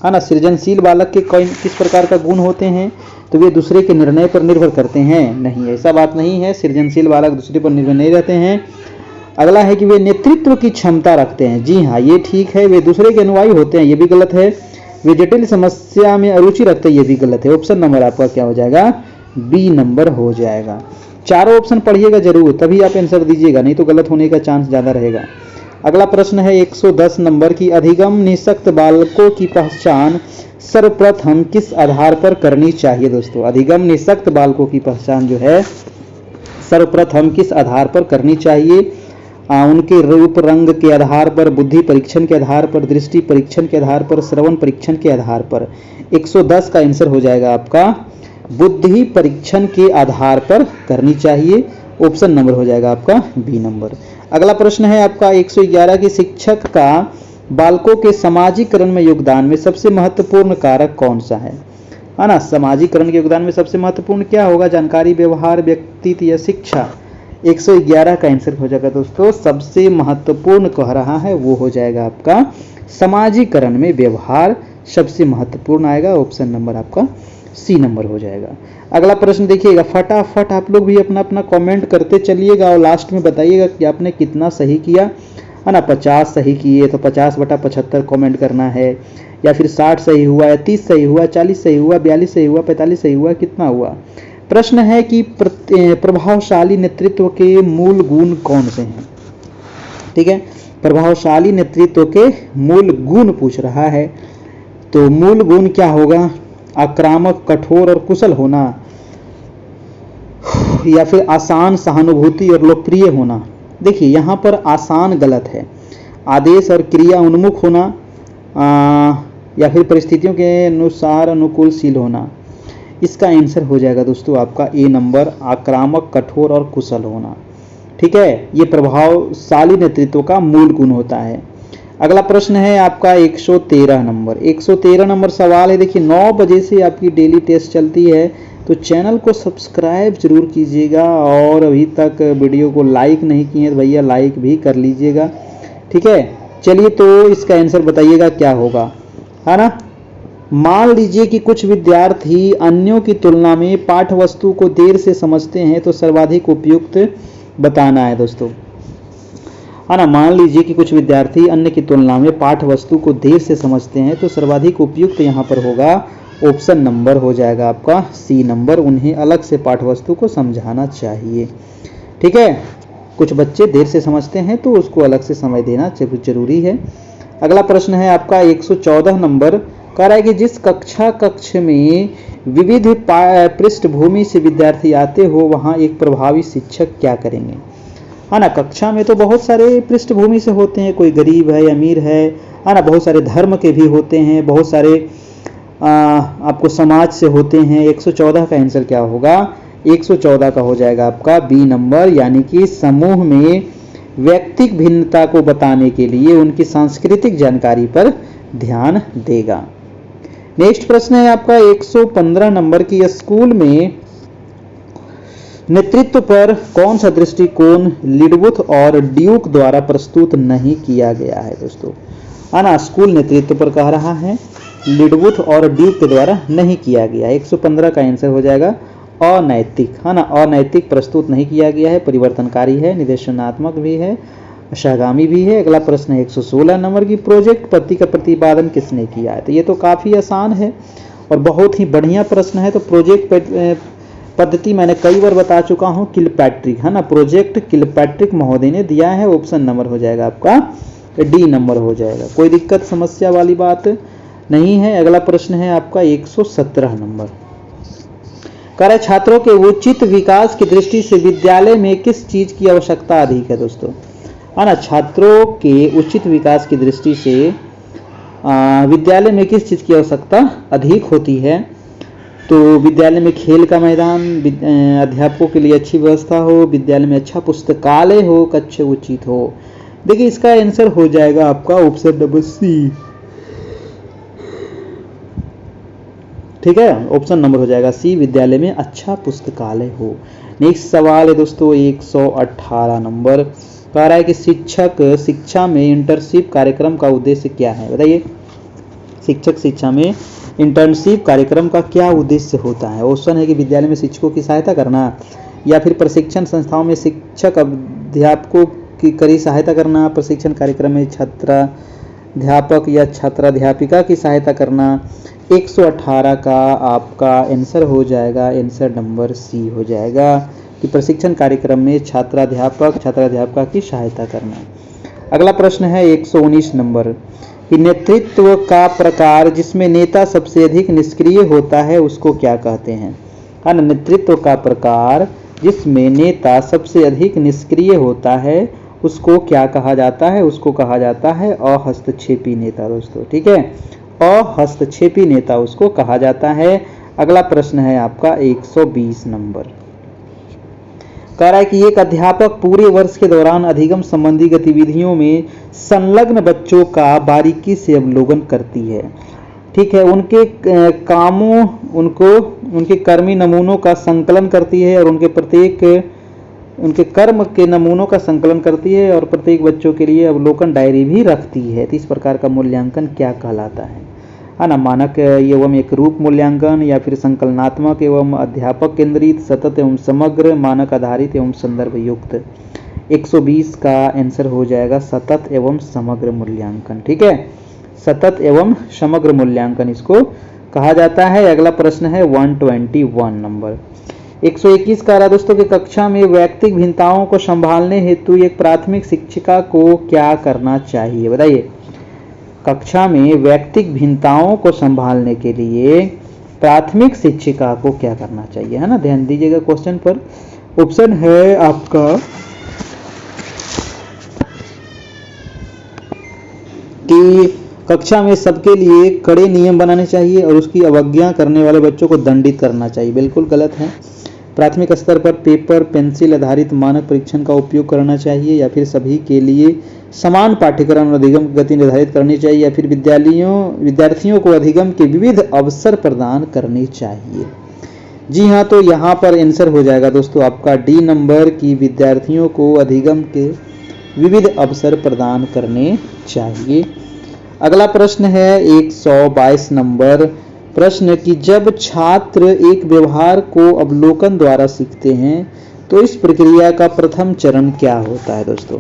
है ना। सृजनशील बालक के किस प्रकार का गुण होते हैं, तो वे दूसरे के निर्णय पर निर्भर करते हैं। नहीं, ऐसा बात नहीं है, सृजनशील बालक दूसरे पर निर्भर नहीं रहते हैं। अगला है कि वे नेतृत्व की क्षमता रखते हैं। जी हाँ, ये ठीक है। वे दूसरे के अनुयायी होते हैं, ये भी गलत है। वे जटिल समस्या में अरुचि रखते हैं, ये भी गलत है। ऑप्शन नंबर आपका क्या हो जाएगा? बी नंबर हो जाएगा। चारों ऑप्शन पढ़िएगा जरूर, तभी आप आंसर दीजिएगा, नहीं तो गलत होने का चांस ज़्यादा रहेगा। अगला प्रश्न है 110 नंबर की, अधिगम निःशक्त बालकों की पहचान सर्वप्रथम किस आधार पर करनी चाहिए? दोस्तों, अधिगम निःशक्त बालकों की पहचान जो है सर्वप्रथम किस आधार पर करनी चाहिए? उनके रूप रंग के आधार पर, बुद्धि परीक्षण के आधार पर, दृष्टि परीक्षण के आधार पर, श्रवण परीक्षण के आधार पर। 110 का आंसर हो जाएगा आपका बुद्धि परीक्षण के आधार पर करनी चाहिए। ऑप्शन नंबर हो जाएगा आपका बी नंबर। अगला प्रश्न है आपका 111 की, शिक्षक का बालकों के समाजीकरण में योगदान में सबसे महत्वपूर्ण कारक कौन सा है ना? समाजीकरण के योगदान में सबसे महत्वपूर्ण क्या होगा? जानकारी, व्यवहार, व्यक्तित्व या शिक्षा? 111 का आंसर हो जाएगा दोस्तों, सबसे महत्वपूर्ण कह रहा है वो हो जाएगा आपका समाजीकरण में व्यवहार सबसे महत्वपूर्ण आएगा। ऑप्शन नंबर आपका सी नंबर हो जाएगा। अगला प्रश्न देखिएगा, फटाफट आप लोग भी अपना अपना कमेंट करते चलिएगा और लास्ट में बताइएगा कि आपने कितना सही किया है ना। 50 सही किए तो 50/75 कमेंट करना है, या फिर 60 सही हुआ, या 30 सही हुआ, 40 सही हुआ, 42 सही हुआ, 45 सही हुआ, कितना हुआ? प्रश्न है कि प्रभावशाली नेतृत्व के मूल गुण कौन से हैं? ठीक है, प्रभावशाली नेतृत्व के मूल गुण पूछ रहा है, तो मूल गुण क्या होगा? आक्रामक, कठोर और कुशल होना, या फिर आसान, सहानुभूति और लोकप्रिय होना? देखिए यहाँ पर आसान गलत है, आदेश और क्रिया उन्मुख होना, या फिर परिस्थितियों के अनुसार अनुकूलशील होना। इसका आंसर हो जाएगा दोस्तों आपका ए नंबर, आक्रामक, कठोर और कुशल होना। ठीक है, ये प्रभावशाली नेतृत्व का मूल गुण होता है। अगला प्रश्न है आपका 113 नंबर। 113 नंबर सवाल है, देखिए 9 बजे से आपकी डेली टेस्ट चलती है, तो चैनल को सब्सक्राइब जरूर कीजिएगा, और अभी तक वीडियो को लाइक नहीं किए तो भैया लाइक भी कर लीजिएगा। ठीक है, चलिए तो इसका आंसर बताइएगा क्या होगा, है ना। मान लीजिए कि कुछ विद्यार्थी अन्यों की तुलना में पाठ्य वस्तु को देर से समझते हैं, तो सर्वाधिक उपयुक्त बताना है दोस्तों, है ना। मान लीजिए कि कुछ विद्यार्थी अन्य की तुलना में पाठ्य वस्तु को देर से समझते हैं, तो सर्वाधिक उपयुक्त यहाँ पर होगा ऑप्शन नंबर हो जाएगा आपका सी नंबर, उन्हें अलग से पाठ्य वस्तु को समझाना चाहिए। ठीक है, कुछ बच्चे देर से समझते हैं तो उसको अलग से समय देना जरूरी है। अगला प्रश्न है आपका 114 नंबर, कह रहा है कि जिस कक्ष में विविध पृष्ठभूमि से विद्यार्थी आते हो, वहाँ एक प्रभावी शिक्षक क्या करेंगे? है ना, कक्षा में तो बहुत सारे पृष्ठभूमि से होते हैं, कोई गरीब है, अमीर है ना, बहुत सारे धर्म के भी होते हैं, बहुत सारे आपको समाज से होते हैं। 114 का आंसर क्या होगा? 114 का हो जाएगा आपका बी नंबर, यानी कि समूह में व्यक्तिक भिन्नता को बताने के लिए उनकी सांस्कृतिक जानकारी पर ध्यान देगा। नेक्स्ट प्रश्न है आपका 115 नंबर की, स्कूल में नेतृत्व पर कौन सा दृष्टिकोण लिडवुथ और ड्यूक द्वारा प्रस्तुत नहीं किया गया है? दोस्तों, है ना, स्कूल नेतृत्व पर कह रहा है, लिडवुथ और ड्यूक के द्वारा नहीं किया गया। 115 का आंसर हो जाएगा अनैतिक, है ना, अनैतिक प्रस्तुत नहीं किया गया है, परिवर्तनकारी है, निर्देशनात्मक भी है, सहगामी भी है। अगला प्रश्न है 116 नंबर की, प्रोजेक्ट पद्धति का प्रतिपादन किसने किया है? तो ये तो काफ़ी आसान है और बहुत ही बढ़िया प्रश्न है। तो प्रोजेक्ट पद्धति मैंने कई बार बता चुका हूँ, किलपैट्रिक, है ना, प्रोजेक्ट किलपैट्रिक महोदय ने दिया है। ऑप्शन नंबर हो जाएगा आपका डी नंबर हो जाएगा, कोई दिक्कत समस्या वाली बात नहीं है। अगला प्रश्न है आपका 117 नंबर, कह रहा है छात्रों के उचित विकास की दृष्टि से विद्यालय में किस चीज की आवश्यकता अधिक है? दोस्तों, है ना, छात्रों के उचित विकास की दृष्टि से विद्यालय में किस चीज की आवश्यकता अधिक होती है? तो विद्यालय में खेल का मैदान, अध्यापकों के लिए अच्छी व्यवस्था हो, विद्यालय में अच्छा पुस्तकालय हो, कक्ष उचित हो। देखिए इसका आंसर हो जाएगा आपका ऑप्शन नंबर सी। ठीक है, ऑप्शन नंबर हो जाएगा सी, विद्यालय में अच्छा पुस्तकालय हो। नेक्स्ट सवाल है दोस्तों 118 नंबर, कह रहा है कि शिक्षक शिक्षा में इंटर्नशिप कार्यक्रम का उद्देश्य क्या है? बताइए, शिक्षक शिक्षा में इंटर्नशिप कार्यक्रम का क्या उद्देश्य होता है? ऑप्शन है कि विद्यालय में शिक्षकों की सहायता करना, या फिर प्रशिक्षण संस्थाओं में शिक्षक अध्यापकों की कड़ी सहायता करना, प्रशिक्षण कार्यक्रम में छात्राध्यापक या छात्राध्यापिका की सहायता करना। 118 का आपका आंसर हो जाएगा, आंसर नंबर सी हो जाएगा कि प्रशिक्षण कार्यक्रम में छात्राध्यापक छात्राध्यापिका की सहायता करना। अगला प्रश्न है 119 नंबर कि नेतृत्व का प्रकार जिसमें नेता सबसे अधिक निष्क्रिय होता है उसको क्या कहते हैं? है ना, नेतृत्व का प्रकार जिसमें नेता सबसे अधिक निष्क्रिय होता है उसको क्या कहा जाता है? उसको कहा जाता है अहस्तक्षेपी नेता दोस्तों। ठीक है, अहस्तक्षेपी नेता उसको कहा जाता है। अगला प्रश्न है आपका 120 नंबर, कह रहा है कि एक अध्यापक पूरे वर्ष के दौरान अधिगम संबंधी गतिविधियों में संलग्न बच्चों का बारीकी से अवलोकन करती है। ठीक है, उनके कामों उनके कर्मी नमूनों का संकलन करती है और उनके कर्म के नमूनों का संकलन करती है और प्रत्येक बच्चों के लिए अवलोकन डायरी भी रखती है। तो इस प्रकार का मूल्यांकन क्या कहलाता है ना? मानक एवं एक रूप मूल्यांकन या फिर संकलनात्मक एवं अध्यापक केंद्रित, सतत एवं समग्र, मानक आधारित एवं संदर्भ युक्त। 120 का आंसर हो जाएगा सतत एवं समग्र मूल्यांकन। ठीक है, सतत एवं समग्र मूल्यांकन इसको कहा जाता है। अगला प्रश्न है 121 नंबर, 121 कह रहा दोस्तों कि कक्षा में व्यक्तिगत भिन्नताओं को संभालने हेतु एक प्राथमिक शिक्षिका को क्या करना चाहिए? बताइए, कक्षा में व्यक्तिगत भिन्नताओं को संभालने के लिए प्राथमिक शिक्षिका को क्या करना चाहिए? है ना, ध्यान दीजिएगा क्वेश्चन पर। ऑप्शन है आपका कि कक्षा में सबके लिए कड़े नियम बनाने चाहिए और उसकी अवज्ञा करने वाले बच्चों को दंडित करना चाहिए। बिल्कुल गलत है। प्राथमिक स्तर पर पेपर पेंसिल आधारित मानक परीक्षण का उपयोग करना चाहिए, या फिर सभी के लिए समान पाठ्यक्रम और अधिगम की गति निर्धारित करनी चाहिए, या फिर विद्यार्थियों को अधिगम के विविध अवसर प्रदान करने चाहिए। जी हाँ, तो यहाँ पर आंसर हो जाएगा दोस्तों आपका डी नंबर की विद्यार्थियों को अधिगम के विविध अवसर प्रदान करने चाहिए। अगला प्रश्न है 122 नंबर, प्रश्न कि जब छात्र एक व्यवहार को अवलोकन द्वारा सीखते हैं तो इस प्रक्रिया का प्रथम चरण क्या होता है? दोस्तों,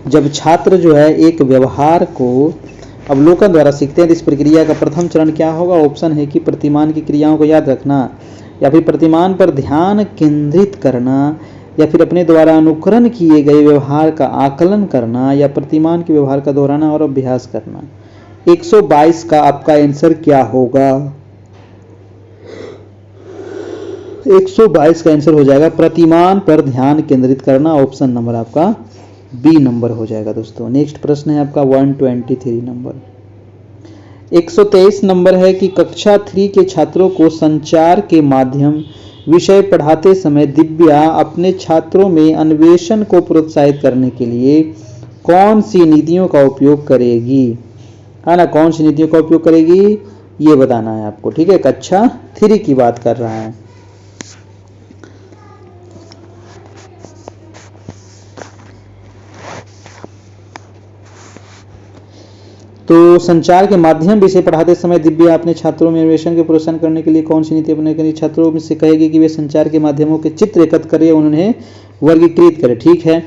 जब छात्र जो है एक व्यवहार को अवलोकन द्वारा सीखते हैं तो इस प्रक्रिया का प्रथम चरण क्या होगा? ऑप्शन है कि प्रतिमान की क्रियाओं को याद रखना, या फिर प्रतिमान पर ध्यान केंद्रित करना, या फिर अपने द्वारा अनुकरण किए गए व्यवहार का आकलन करना, या प्रतिमान के व्यवहार का दोहराना और अभ्यास करना। 122 का आपका आंसर क्या होगा? 122 का आंसर हो जाएगा प्रतिमान पर ध्यान केंद्रित करना। ऑप्शन नंबर आपका बी नंबर हो जाएगा दोस्तों। नेक्स्ट प्रश्न है आपका 123 नंबर, 123 नंबर है कि कक्षा 3 के छात्रों को संचार के माध्यम विषय पढ़ाते समय दिव्या अपने छात्रों में अन्वेषण को प्रोत्साहित करने के लिए कौन सी नीतियों का उपयोग करेगी? है ना, कौन सी नीतियों का उपयोग करेगी ये बताना है आपको। ठीक है, कक्षा 3 की बात कर रहा है। तो संचार के माध्यम विषय पढ़ाते समय दिव्या अपने छात्रों में अन्वेषण के प्रोत्साहन करने के लिए कौन सी नीति अपनाने के लिए छात्रों में से कहेगी कि वे संचार के माध्यमों के चित्र एकत्र करें, उन्हें वर्गीकृत करें। ठीक है,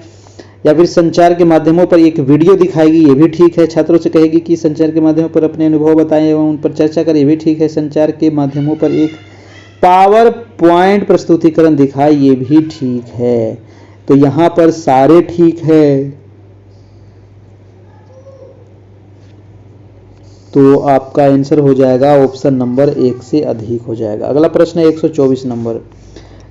या फिर संचार के माध्यमों पर एक वीडियो दिखाएगी, ये भी ठीक है। छात्रों से कहेगी कि संचार के माध्यमों पर अपने अनुभव बताएं एवं उन पर चर्चा करें, ये भी ठीक है। संचार के माध्यमों पर एक पावर पॉइंट प्रस्तुतिकरण दिखाए, ये भी ठीक है। तो यहाँ पर सारे ठीक है। तो आपका आंसर हो जाएगा ऑप्शन नंबर 1 से अधिक हो जाएगा। अगला प्रश्न है 124 नंबर,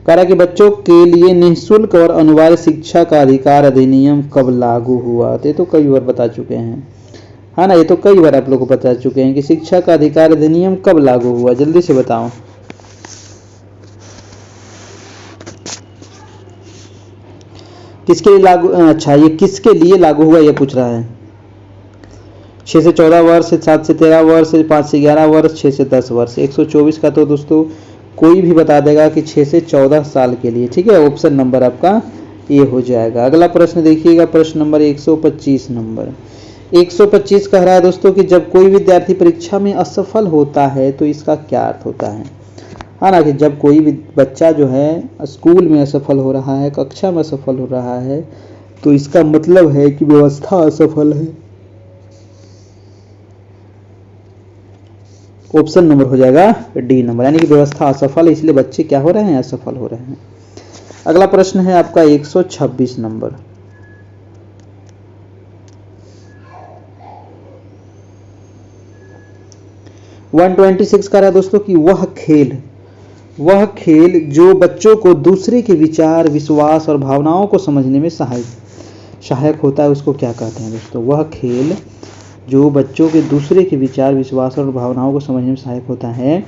कह रहा कि बच्चों के लिए निःशुल्क और अनिवार्य शिक्षा का अधिकार अधिनियम कब लागू हुआ? तो ये तो कई बार बता चुके हैं, है ना, ये तो कई बार आप लोग को बता चुके हैं कि शिक्षा का अधिकार अधिनियम कब लागू हुआ। जल्दी से बताओ। किसके लिए लागू, अच्छा ये किसके लिए लागू हुआ ये पूछ रहा है। 6 से 14 वर्ष, 7 से 13 वर्ष, 5 से 11 वर्ष, 6 से 10 वर्ष। 124 का तो दोस्तों कोई भी बता देगा कि 6 से 14 साल के लिए। ठीक है, ऑप्शन नंबर आपका ये हो जाएगा। अगला प्रश्न देखिएगा, प्रश्न नंबर 125 नंबर। 125 कह रहा है दोस्तों कि जब कोई विद्यार्थी परीक्षा में असफल होता है तो इसका क्या अर्थ होता है? हाँ ना, कि जब कोई बच्चा जो है स्कूल में असफल हो रहा है, कक्षा में असफल हो रहा है, तो इसका मतलब है कि व्यवस्था असफल है। ऑप्शन नंबर हो जाएगा डी नंबर, यानी कि व्यवस्था असफल है, इसलिए बच्चे क्या हो रहे हैं, असफल हो रहे हैं। अगला प्रश्न है आपका 126 नंबर। वन 126 का रहा दोस्तों कि वह खेल जो बच्चों को दूसरे के विचार, विश्वास और भावनाओं को समझने में सहायक होता है, उसको क्या कहते हैं दोस्तों? वह खेल जो बच्चों के दूसरे के विचार, विश्वास और भावनाओं को समझने में सहायक होता है,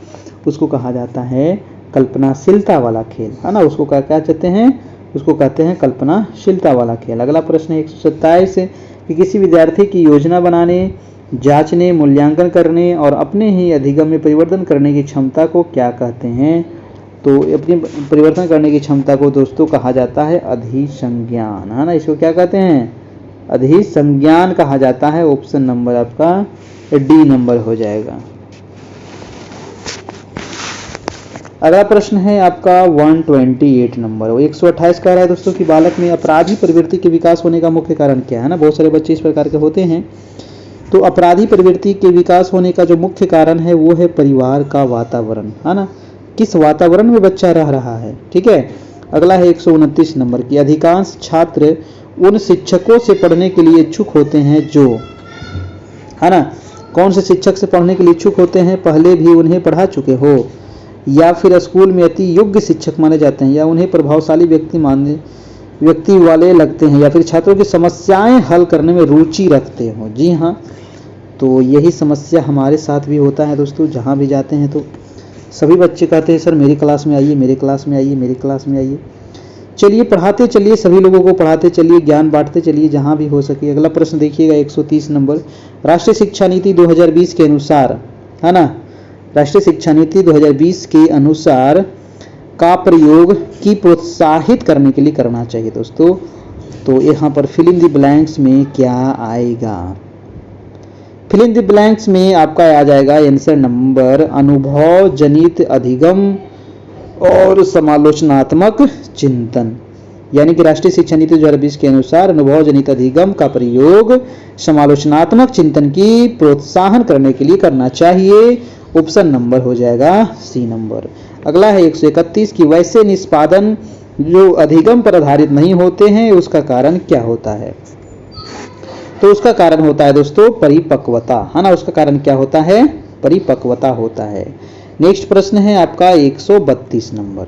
उसको कहा जाता है कल्पनाशीलता वाला खेल, है ना। उसको क्या कहते हैं? उसको कहते हैं कल्पनाशीलता वाला खेल। अगला प्रश्न है 127 कि किसी विद्यार्थी की योजना बनाने, जांचने, मूल्यांकन करने और अपने ही अधिगम में परिवर्तन करने की क्षमता को क्या कहते हैं? तो अपनी परिवर्तन करने की क्षमता को दोस्तों कहा जाता है अधिसंज्ञान, है ना। इसको क्या कहते हैं? अधिसंज्ञान कहा जाता है। ऑप्शन नंबर आपका डी नंबर हो जाएगा। अगला प्रश्न है आपका 128 नंबर। 128 कह रहा है दोस्तों कि बालक में अपराधी प्रवृत्ति के विकास होने का मुख्य कारण क्या है ना। बहुत सारे बच्चे इस प्रकार के होते हैं। तो अपराधी प्रवृत्ति के विकास होने का जो मुख्य कारण है वो है परिवार का वातावरण, है ना। किस वातावरण में बच्चा रह रहा है, ठीक है। अगला है 129 नंबर की अधिकांश छात्र उन शिक्षकों से पढ़ने के लिए इच्छुक होते हैं जो, है ना, कौन से शिक्षक से पढ़ने के लिए इच्छुक होते हैं? पहले भी उन्हें पढ़ा चुके हो, या फिर स्कूल में अति योग्य शिक्षक माने जाते हैं, या उन्हें प्रभावशाली व्यक्ति वाले लगते हैं, या फिर छात्रों की समस्याएं हल करने में रुचि रखते हो। जी हाँ, तो यही समस्या हमारे साथ भी होता है दोस्तों। जहाँ भी जाते हैं तो सभी बच्चे कहते हैं सर मेरी क्लास में आइए, मेरी क्लास में आइए, मेरी क्लास में आइए। चलिए पढ़ाते चलिए, सभी लोगों को पढ़ाते चलिए, ज्ञान बांटते चलिए जहाँ भी हो सके। अगला प्रश्न देखिएगा 130 नंबर। राष्ट्रीय शिक्षा नीति 2020 के अनुसार, है ना, राष्ट्रीय शिक्षा नीति 2020 के अनुसार का प्रयोग की प्रोत्साहित करने के लिए करना चाहिए दोस्तों। तो यहाँ पर फिल इन द ब्लैंक्स में क्या आएगा? फिल इन द ब्लैंक्स में आपका आ जाएगा आंसर नंबर अनुभव जनित अधिगम और समालोचनात्मक चिंतन। यानी कि राष्ट्रीय शिक्षा नीति 2020 के अनुसार अनुभव जनित अधिगम का प्रयोग समालोचनात्मक चिंतन की प्रोत्साहन करने के लिए करना चाहिए। ऑप्शन नंबर हो जाएगा सी नंबर। अगला है 131 की वैसे निष्पादन जो अधिगम पर आधारित नहीं होते हैं उसका कारण क्या होता है? तो उसका कारण होता है दोस्तों परिपक्वता, है ना। उसका कारण क्या होता है? परिपक्वता होता है। नेक्स्ट प्रश्न है आपका 132 नंबर।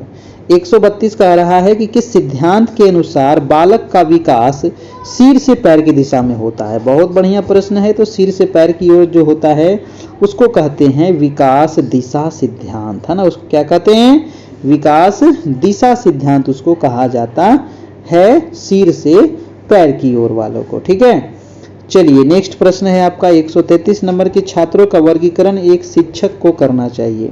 132 कह रहा है कि किस सिद्धांत के अनुसार बालक का विकास सिर से पैर की दिशा में होता है? बहुत बढ़िया प्रश्न है। तो सिर से पैर की ओर जो होता है उसको कहते हैं विकास दिशा सिद्धांत, है ना। उसको क्या कहते हैं? विकास दिशा सिद्धांत उसको कहा जाता है, सिर से पैर की ओर वालों को, ठीक है। चलिए नेक्स्ट प्रश्न है आपका 133 नंबर की छात्रों का वर्गीकरण एक शिक्षक को करना चाहिए,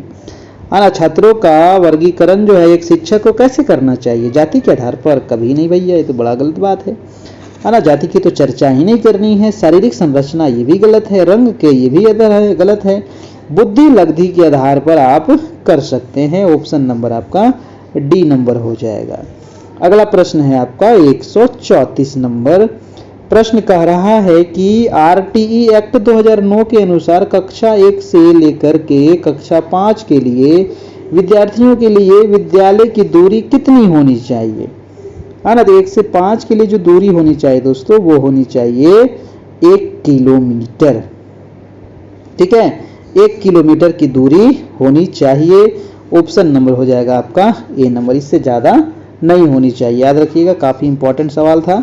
है ना। छात्रों का वर्गीकरण जो है एक शिक्षक को कैसे करना चाहिए? जाति के आधार पर? कभी नहीं भैया, ये तो बड़ा गलत बात है ना। जाति की तो चर्चा ही नहीं करनी है। शारीरिक संरचना ये भी गलत है, रंग के ये भी गलत है। बुद्धि लब्धि के आधार पर आप कर सकते हैं। ऑप्शन नंबर आपका डी नंबर हो जाएगा। अगला प्रश्न है आपका 134 नंबर। प्रश्न कह रहा है कि आरटीई एक्ट 2009 के अनुसार कक्षा 1 से लेकर के कक्षा 5 के लिए विद्यार्थियों के लिए विद्यालय की दूरी कितनी होनी चाहिए, है ना। तो 1 से 5 के लिए जो दूरी होनी चाहिए दोस्तों वो होनी चाहिए 1 किलोमीटर, ठीक है। 1 किलोमीटर की दूरी होनी चाहिए। ऑप्शन नंबर हो जाएगा आपका ए नंबर। इससे ज्यादा नहीं होनी चाहिए, याद रखिएगा, काफी इंपॉर्टेंट सवाल था।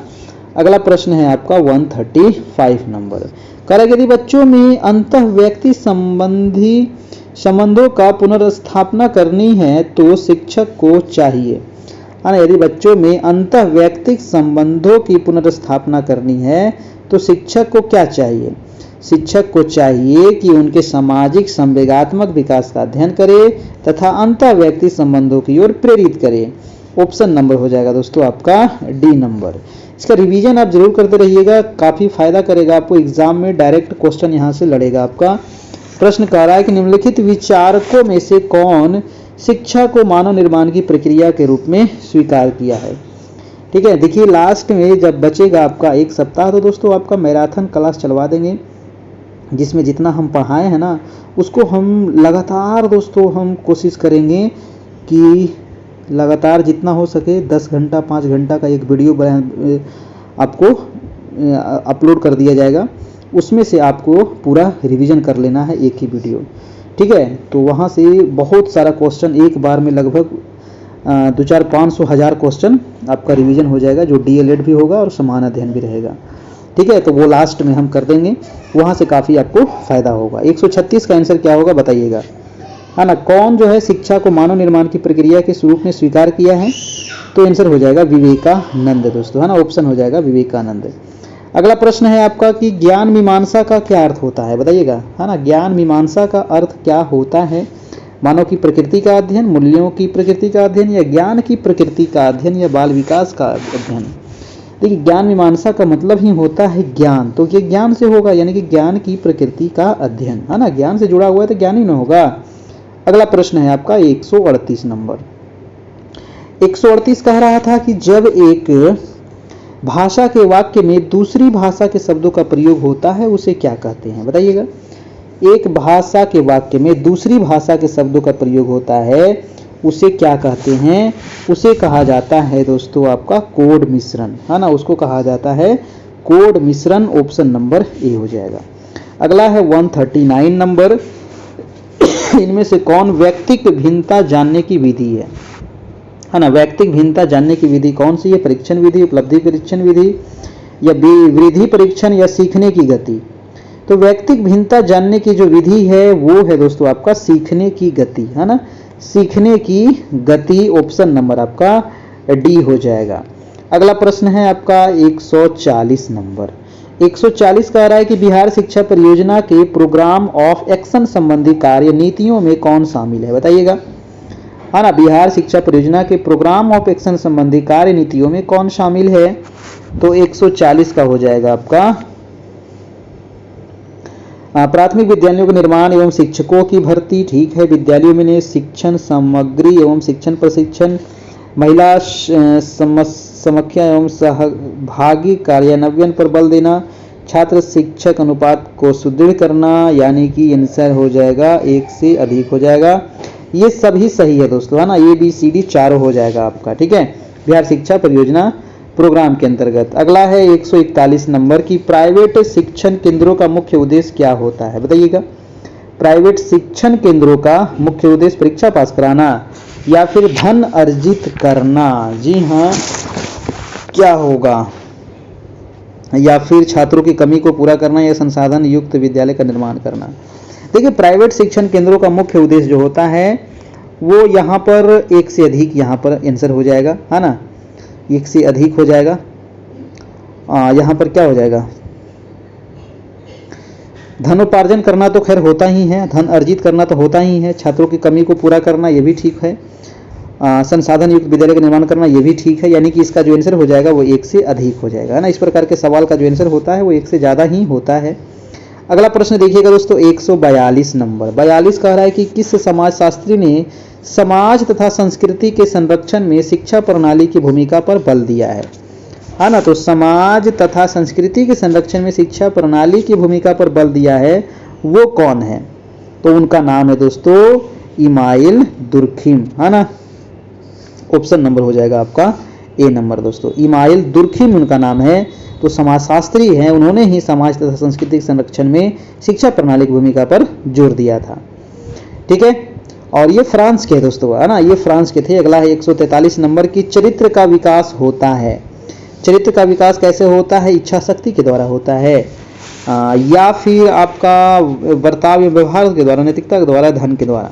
अगला प्रश्न है आपका 135 नंबर। करें यदि बच्चों में अंतः व्यक्ति संबंधी संबंधों का पुनर्स्थापना करनी है तो शिक्षक को चाहिए, है ना। यदि बच्चों में अंतः व्यक्तिक संबंधों की पुनर्स्थापना करनी है तो शिक्षक को क्या चाहिए? शिक्षक को चाहिए कि उनके सामाजिक संवेगात्मक विकास का अध्ययन करे तथा अंतः व्यक्ति संबंधों की ओर प्रेरित करे। ऑप्शन नंबर हो जाएगा दोस्तों आपका डी नंबर। इसका रिवीजन आप जरूर करते रहिएगा, काफी फायदा करेगा आपको। एग्जाम में डायरेक्ट क्वेश्चन यहां से लड़ेगा आपका। प्रश्न कह रहा है कि निम्नलिखित विचारकों में से कौन शिक्षा को मानव निर्माण की प्रक्रिया के रूप में स्वीकार किया है? ठीक है। देखिए लास्ट में जब बचेगा आपका 1 सप्ताह तो दोस्तों आपका मैराथन क्लास चलवा देंगे, जिसमें जितना हम पढ़ाए हैं ना उसको हम लगातार दोस्तों हम कोशिश करेंगे कि लगातार जितना हो सके 10 घंटा 5 घंटा का एक वीडियो आपको अपलोड कर दिया जाएगा। उसमें से आपको पूरा रिवीजन कर लेना है एक ही वीडियो, ठीक है। तो वहाँ से बहुत सारा क्वेश्चन एक बार में लगभग 2-4-500 क्वेश्चन आपका रिवीजन हो जाएगा, जो डीएलएड भी होगा और समान अध्ययन भी रहेगा, ठीक है। तो वो लास्ट में हम कर देंगे, वहाँ से काफ़ी आपको फायदा होगा। 136 का आंसर क्या होगा बताइएगा, है ना। कौन जो है शिक्षा को मानव निर्माण की प्रक्रिया के स्वरूप में स्वीकार किया है, तो आंसर हो जाएगा विवेकानंद दोस्तों, है ना। ऑप्शन हो जाएगा विवेकानंद। अगला प्रश्न है आपका कि ज्ञान मीमांसा का क्या अर्थ होता है बताइएगा, है ना। ज्ञान मीमांसा का अर्थ क्या होता है, मानव की प्रकृति का अध्ययन, मूल्यों की प्रकृति का अध्ययन, या ज्ञान की प्रकृति का अध्ययन, या बाल विकास का अध्ययन। देखिए ज्ञान मीमांसा का मतलब ही होता है ज्ञान, तो ये ज्ञान से होगा, यानी कि ज्ञान की प्रकृति का अध्ययन, है ना। ज्ञान से जुड़ा हुआ है तो ज्ञान ही न होगा। अगला प्रश्न है आपका 138 नंबर। 138 कह रहा था कि जब एक भाषा के वाक्य में दूसरी भाषा के शब्दों का प्रयोग होता है उसे क्या कहते हैं बताइएगा। एक भाषा के वाक्य में दूसरी भाषा के शब्दों का प्रयोग होता है उसे क्या कहते हैं, उसे कहा जाता है दोस्तों आपका कोड मिश्रण, है ना। उसको कहा जाता है कोड मिश्रण। ऑप्शन नंबर ए हो जाएगा। अगला है 139 नंबर। इनमें से कौन व्यक्तिक भिन्नता जानने की विधि है ना। व्यक्तिक भिन्नता जानने की विधि कौन सी है, परीक्षण विधि, उपलब्धि परीक्षण विधि, या वृद्धि परीक्षण, या सीखने की गति। तो व्यक्तिक भिन्नता जानने की जो विधि है वो है दोस्तों आपका सीखने की गति, है ना। सीखने की गति। ऑप्शन नंबर आपका डी हो जाएगा। अगला प्रश्न है आपका 140 नंबर। 140 कह रहा है कि बिहार शिक्षा परियोजना के प्रोग्राम ऑफ एक्शन संबंधी कार्य नीतियों में कौन शामिल है बताइएगा, है ना। बिहार शिक्षा परियोजना के प्रोग्राम ऑफ एक्शन संबंधी कार्य नीतियों में कौन शामिल है, तो 140 का हो जाएगा आपका प्राथमिक विद्यालयों के निर्माण एवं शिक्षकों की भर्ती, ठीक है। विद्यालयों में शिक्षण सामग्री एवं शिक्षण प्रशिक्षण, महिला समख्या एवं सहभागी कार्यान्वयन पर बल देना, छात्र शिक्षक अनुपात को सुदृढ़ करना, यानी कि आंसर हो जाएगा 1 से अधिक हो जाएगा। ये सभी सही है दोस्तों, है ना। ABCD चारों हो जाएगा आपका, ठीक है, बिहार शिक्षा परियोजना प्रोग्राम के अंतर्गत। अगला है 141 नंबर की प्राइवेट शिक्षण केंद्रों का मुख्य उद्देश्य क्या होता है बताइएगा। प्राइवेट शिक्षण केंद्रों का मुख्य उद्देश्य परीक्षा पास कराना या फिर धन अर्जित करना। जी हाँ, क्या होगा, या फिर छात्रों की कमी को पूरा करना, या संसाधन युक्त विद्यालय का निर्माण करना। देखिए प्राइवेट शिक्षण केंद्रों का मुख्य उद्देश्य जो होता है वो यहाँ पर 1 से अधिक, यहाँ पर आंसर हो जाएगा, है ना। 1 से अधिक हो जाएगा। यहाँ पर क्या हो जाएगा, धनोपार्जन करना तो खैर होता ही है, धन अर्जित करना तो होता ही है, छात्रों की कमी को पूरा करना ये भी ठीक है, संसाधन युक्त विद्यालय का निर्माण करना ये भी ठीक है, यानी कि इसका जो आंसर हो जाएगा वो 1 से अधिक हो जाएगा, है ना। इस प्रकार के सवाल का जो आंसर होता है वो 1 से ज़्यादा ही होता है। अगला प्रश्न देखिएगा दोस्तों 142 नंबर। 42 कह रहा है कि किस समाजशास्त्री ने समाज तथा संस्कृति के संरक्षण में शिक्षा प्रणाली की भूमिका पर बल दिया है ना। तो समाज तथा संस्कृति के संरक्षण में शिक्षा प्रणाली की भूमिका पर बल दिया है वो कौन है, तो उनका नाम है दोस्तों इमाइल दुर्खिम, है ना। ऑप्शन नंबर हो जाएगा आपका ए नंबर दोस्तों, इमाइल दुर्खिम उनका नाम है। तो समाजशास्त्री हैं, उन्होंने ही समाज तथा संस्कृति के संरक्षण में शिक्षा प्रणाली की भूमिका पर जोर दिया था, ठीक है। और ये फ्रांस के दोस्तों, है ना, ये फ्रांस के थे। अगला है 143 नंबर की चरित्र का विकास होता है। चरित्र का विकास कैसे होता है, इच्छा शक्ति के द्वारा होता है या फिर आपका बर्ताव या व्यवहार के द्वारा, नैतिकता के द्वारा, धन के द्वारा।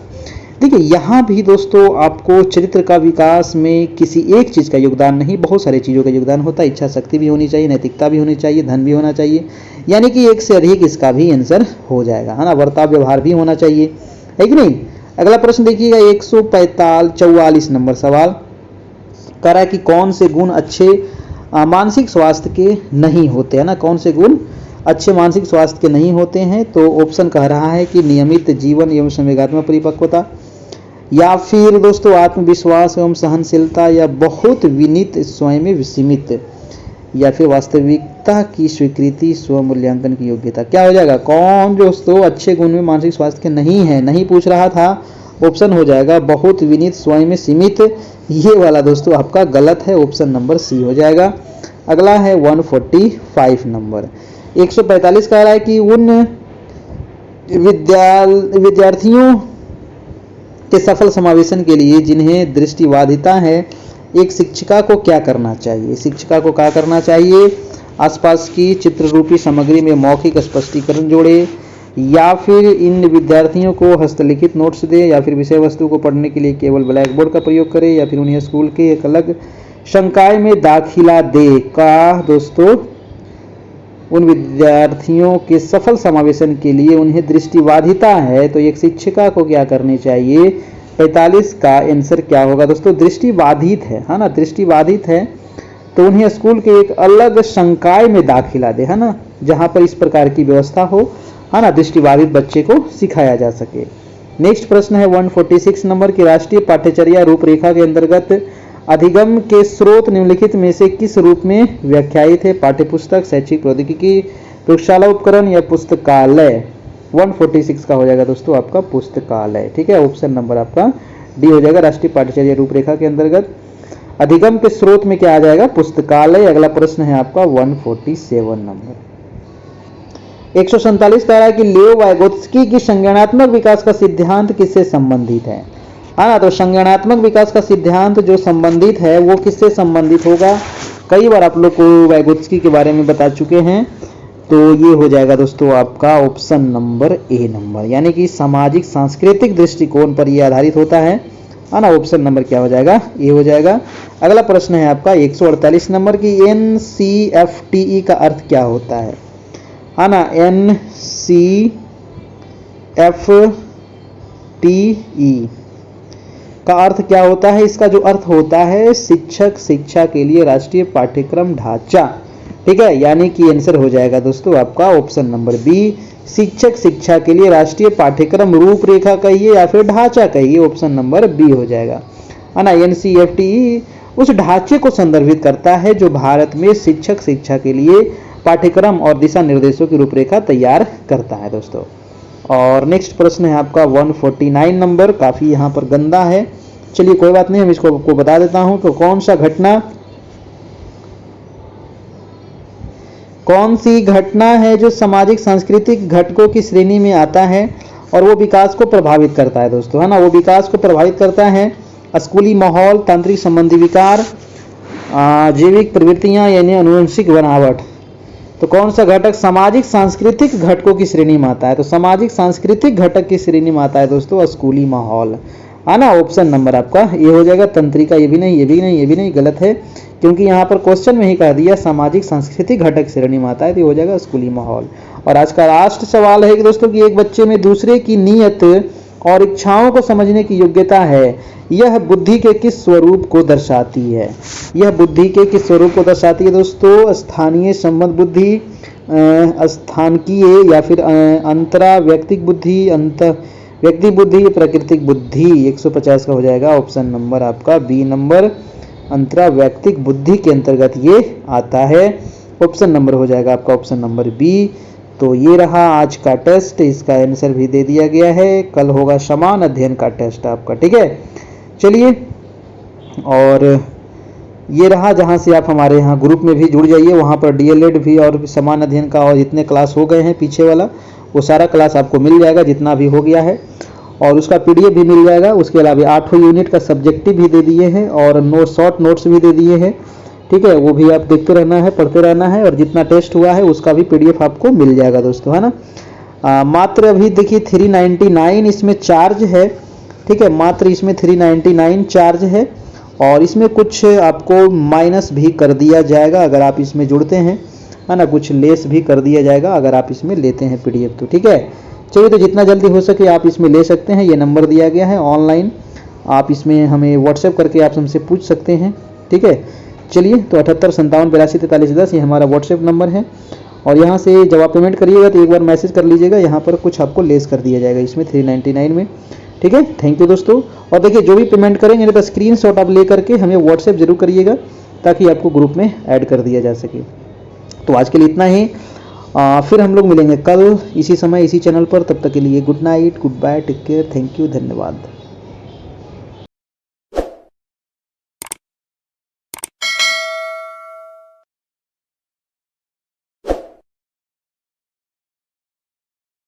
देखिए यहाँ भी दोस्तों आपको चरित्र का विकास में किसी एक चीज़ का योगदान नहीं, बहुत सारी चीज़ों का योगदान होता है। इच्छा शक्ति भी होनी चाहिए, नैतिकता भी होनी चाहिए, धन भी होना चाहिए, यानी कि 1 से अधिक इसका भी आंसर हो जाएगा, है ना। वर्ताव व्यवहार भी होना चाहिए, है कि नहीं। अगला प्रश्न देखिएगा 144 नंबर सवाल कह रहा है कि कौन से गुण अच्छे मानसिक स्वास्थ्य के नहीं होते, है ना। कौन से गुण अच्छे मानसिक स्वास्थ्य के नहीं होते हैं, तो ऑप्शन कह रहा है कि नियमित जीवन एवं संवेगात्मक परिपक्वता, या फिर दोस्तों आत्मविश्वास एवं सहनशीलता, या बहुत विनीत, स्वयं में सीमित, या फिर वास्तविकता की स्वीकृति, स्व मूल्यांकन की योग्यता। क्या हो जाएगा? कौन दोस्तों अच्छे गुण में मानसिक स्वास्थ्य के नहीं है? नहीं पूछ रहा था, ऑप्शन हो जाएगा बहुत विनीत, स्वयं में सीमित। ये वाला दोस्तों आपका गलत है, ऑप्शन नंबर सी हो जाएगा। अगला है 145 नंबर। 145 कह रहा है कि उन विद्यार्थियों के सफल समावेशन के लिए जिन्हें दृष्टिबाधिता है, एक शिक्षिका को क्या करना चाहिए? शिक्षिका को क्या करना चाहिए? आसपास की चित्र रूपी सामग्री में मौखिक स्पष्टीकरण जोड़े, या फिर इन विद्यार्थियों को हस्तलिखित नोट्स दे, या फिर विषय वस्तु को पढ़ने के लिए केवल ब्लैक बोर्ड का प्रयोग करे, या फिर उन्हें स्कूल के एक अलग संकाय में दाखिला दे। का दोस्तों उन विद्यार्थियों के सफल समावेशन के लिए उन्हें दृष्टिबाधिता है, तो एक शिक्षिका को क्या करनी चाहिए? 45 का आंसर क्या होगा दोस्तों? दृष्टिबाधित है ना, दृष्टिबाधित है तो उन्हें स्कूल के एक अलग संकाय में दाखिला दे, है ना, जहां पर इस प्रकार की व्यवस्था हो, है ना, दृष्टिबाधित बच्चे को सिखाया जा सके। नेक्स्ट प्रश्न है 146 नंबर की, राष्ट्रीय पाठ्यचर्या रूपरेखा के अंतर्गत अधिगम के स्रोत निम्नलिखित में से किस रूप में व्याख्यायित है? पाठ्यपुस्तक, शैक्षिक प्रौद्योगिकी, प्रयोगशाला उपकरण, या पुस्तकालय। 146 का हो जाएगा दोस्तों आपका पुस्तकालय। ठीक है, ऑप्शन नंबर आपका डी हो जाएगा। राष्ट्रीय पाठ्यचर्या रूपरेखा के अंतर्गत अधिगम के स्रोत में क्या आ जाएगा? पुस्तकालय। अगला प्रश्न है आपका 147 नंबर। 147 कह रहा है कि लियो वाइगोत्स्की की संज्ञानात्मक विकास का सिद्धांत किससे संबंधित है? ना, तो संज्ञानात्मक विकास का सिद्धांत जो संबंधित है वो किससे संबंधित होगा? कई बार आप लोग को वाइगोत्स्की के बारे में बता चुके हैं, तो ये हो जाएगा दोस्तों आपका ऑप्शन नंबर ए नंबर, यानी कि सामाजिक सांस्कृतिक दृष्टिकोण पर यह आधारित होता है ना। ऑप्शन नंबर क्या हो जाएगा? ए हो जाएगा। अगला प्रश्न है आपका 148 नंबर की, NCFTE का अर्थ क्या होता है? ना, NCFTE का अर्थ क्या होता है? इसका जो अर्थ होता है शिक्षक शिक्षा के लिए राष्ट्रीय पाठ्यक्रम ढांचा। ठीक है, यानी कि आंसर हो जाएगा दोस्तों आपका ऑप्शन नंबर बी, शिक्षक शिक्षा के लिए राष्ट्रीय पाठ्यक्रम रूपरेखा कहिए या फिर ढांचा कहिए, ऑप्शन नंबर बी हो जाएगा, है ना। NCFTE उस ढांचे को संदर्भित करता है जो भारत में शिक्षक शिक्षा के लिए पाठ्यक्रम और दिशा निर्देशों की रूपरेखा तैयार करता है दोस्तों। और नेक्स्ट प्रश्न है आपका 149 नंबर, काफी यहाँ पर गंदा है, चलिए कोई बात नहीं, हम इसको आपको बता देता हूं। तो कौन सी घटना है जो सामाजिक सांस्कृतिक घटकों की श्रेणी में आता है और वो विकास को प्रभावित करता है दोस्तों, है ना। वो विकास को प्रभावित करता है स्कूली माहौल, तांत्रिक संबंधी विकार, जैविक प्रवृत्तियां यानी अनुवंशिक बनावट। तो कौन सा घटक सामाजिक सांस्कृतिक घटकों की श्रेणी में आता है? तो सामाजिक सांस्कृतिक घटक की श्रेणी में आता है दोस्तों स्कूली माहौल, है ना। ऑप्शन नंबर आपका ये हो जाएगा। तंत्रिका ये भी नहीं, ये भी नहीं, ये भी नहीं, गलत है, क्योंकि यहाँ पर क्वेश्चन में ही कह दिया सामाजिक सांस्कृतिक घटक श्रेणी में आता है, तो ये हो जाएगा स्कूली माहौल। और आज का लास्ट सवाल है कि दोस्तों कि एक बच्चे में दूसरे की नीयत और इच्छाओं को समझने की योग्यता है, यह बुद्धि के किस स्वरूप को दर्शाती है? यह बुद्धि के किस स्वरूप को दर्शाती है दोस्तों? स्थानीय संबंध बुद्धि, स्थानकीय, या फिर अंतरा व्यक्तिक बुद्धि, अंत व्यक्ति बुद्धि, प्राकृतिक बुद्धि। 150 का हो जाएगा ऑप्शन नंबर आपका बी नंबर, अंतरा व्यक्तिक बुद्धि के अंतर्गत ये आता है, ऑप्शन नंबर हो जाएगा आपका ऑप्शन नंबर बी। तो ये रहा आज का टेस्ट, इसका आंसर भी दे दिया गया है। कल होगा समान अध्ययन का टेस्ट आपका, ठीक है। चलिए, और ये रहा जहाँ से आप हमारे यहाँ ग्रुप में भी जुड़ जाइए, वहाँ पर DLED भी और समान अध्ययन का और जितने क्लास हो गए हैं पीछे वाला, वो सारा क्लास आपको मिल जाएगा जितना भी हो गया है, और उसका PDF भी मिल जाएगा। उसके अलावा 8 यूनिट का सब्जेक्टिव भी दे दिए हैं और शॉर्ट नोट्स भी दे दिए हैं, ठीक है। वो भी आप देखते रहना है, पढ़ते रहना है, और जितना टेस्ट हुआ है उसका भी PDF आपको मिल जाएगा दोस्तों, है ना। मात्र अभी देखिए 399 इसमें चार्ज है, ठीक है, मात्र इसमें 399 चार्ज है, और इसमें कुछ आपको माइनस भी कर दिया जाएगा अगर आप इसमें जुड़ते हैं, है ना, कुछ लेस भी कर दिया जाएगा अगर आप इसमें लेते हैं PDF, तो ठीक है। चलिए, तो जितना जल्दी हो सके आप इसमें ले सकते हैं, ये नंबर दिया गया है ऑनलाइन, आप इसमें हमें WhatsApp करके आप हमसे पूछ सकते हैं, ठीक है। चलिए, तो 78 57 82 43 10 ये हमारा WhatsApp नंबर है, और यहाँ से जब आप पेमेंट करिएगा तो एक बार मैसेज कर लीजिएगा, यहाँ पर कुछ आपको लेस कर दिया जाएगा इसमें 399 में, ठीक है, थैंक यू दोस्तों। और देखिए जो भी पेमेंट करेंगे ना तो स्क्रीनशॉट आप ले करके हमें व्हाट्सएप जरूर करिएगा ताकि आपको ग्रुप में ऐड कर दिया जा सके। तो आज के लिए इतना ही। फिर हम लोग मिलेंगे कल इसी समय इसी चैनल पर। तब तक के लिए good night, goodbye, take care, thank you, धन्यवाद।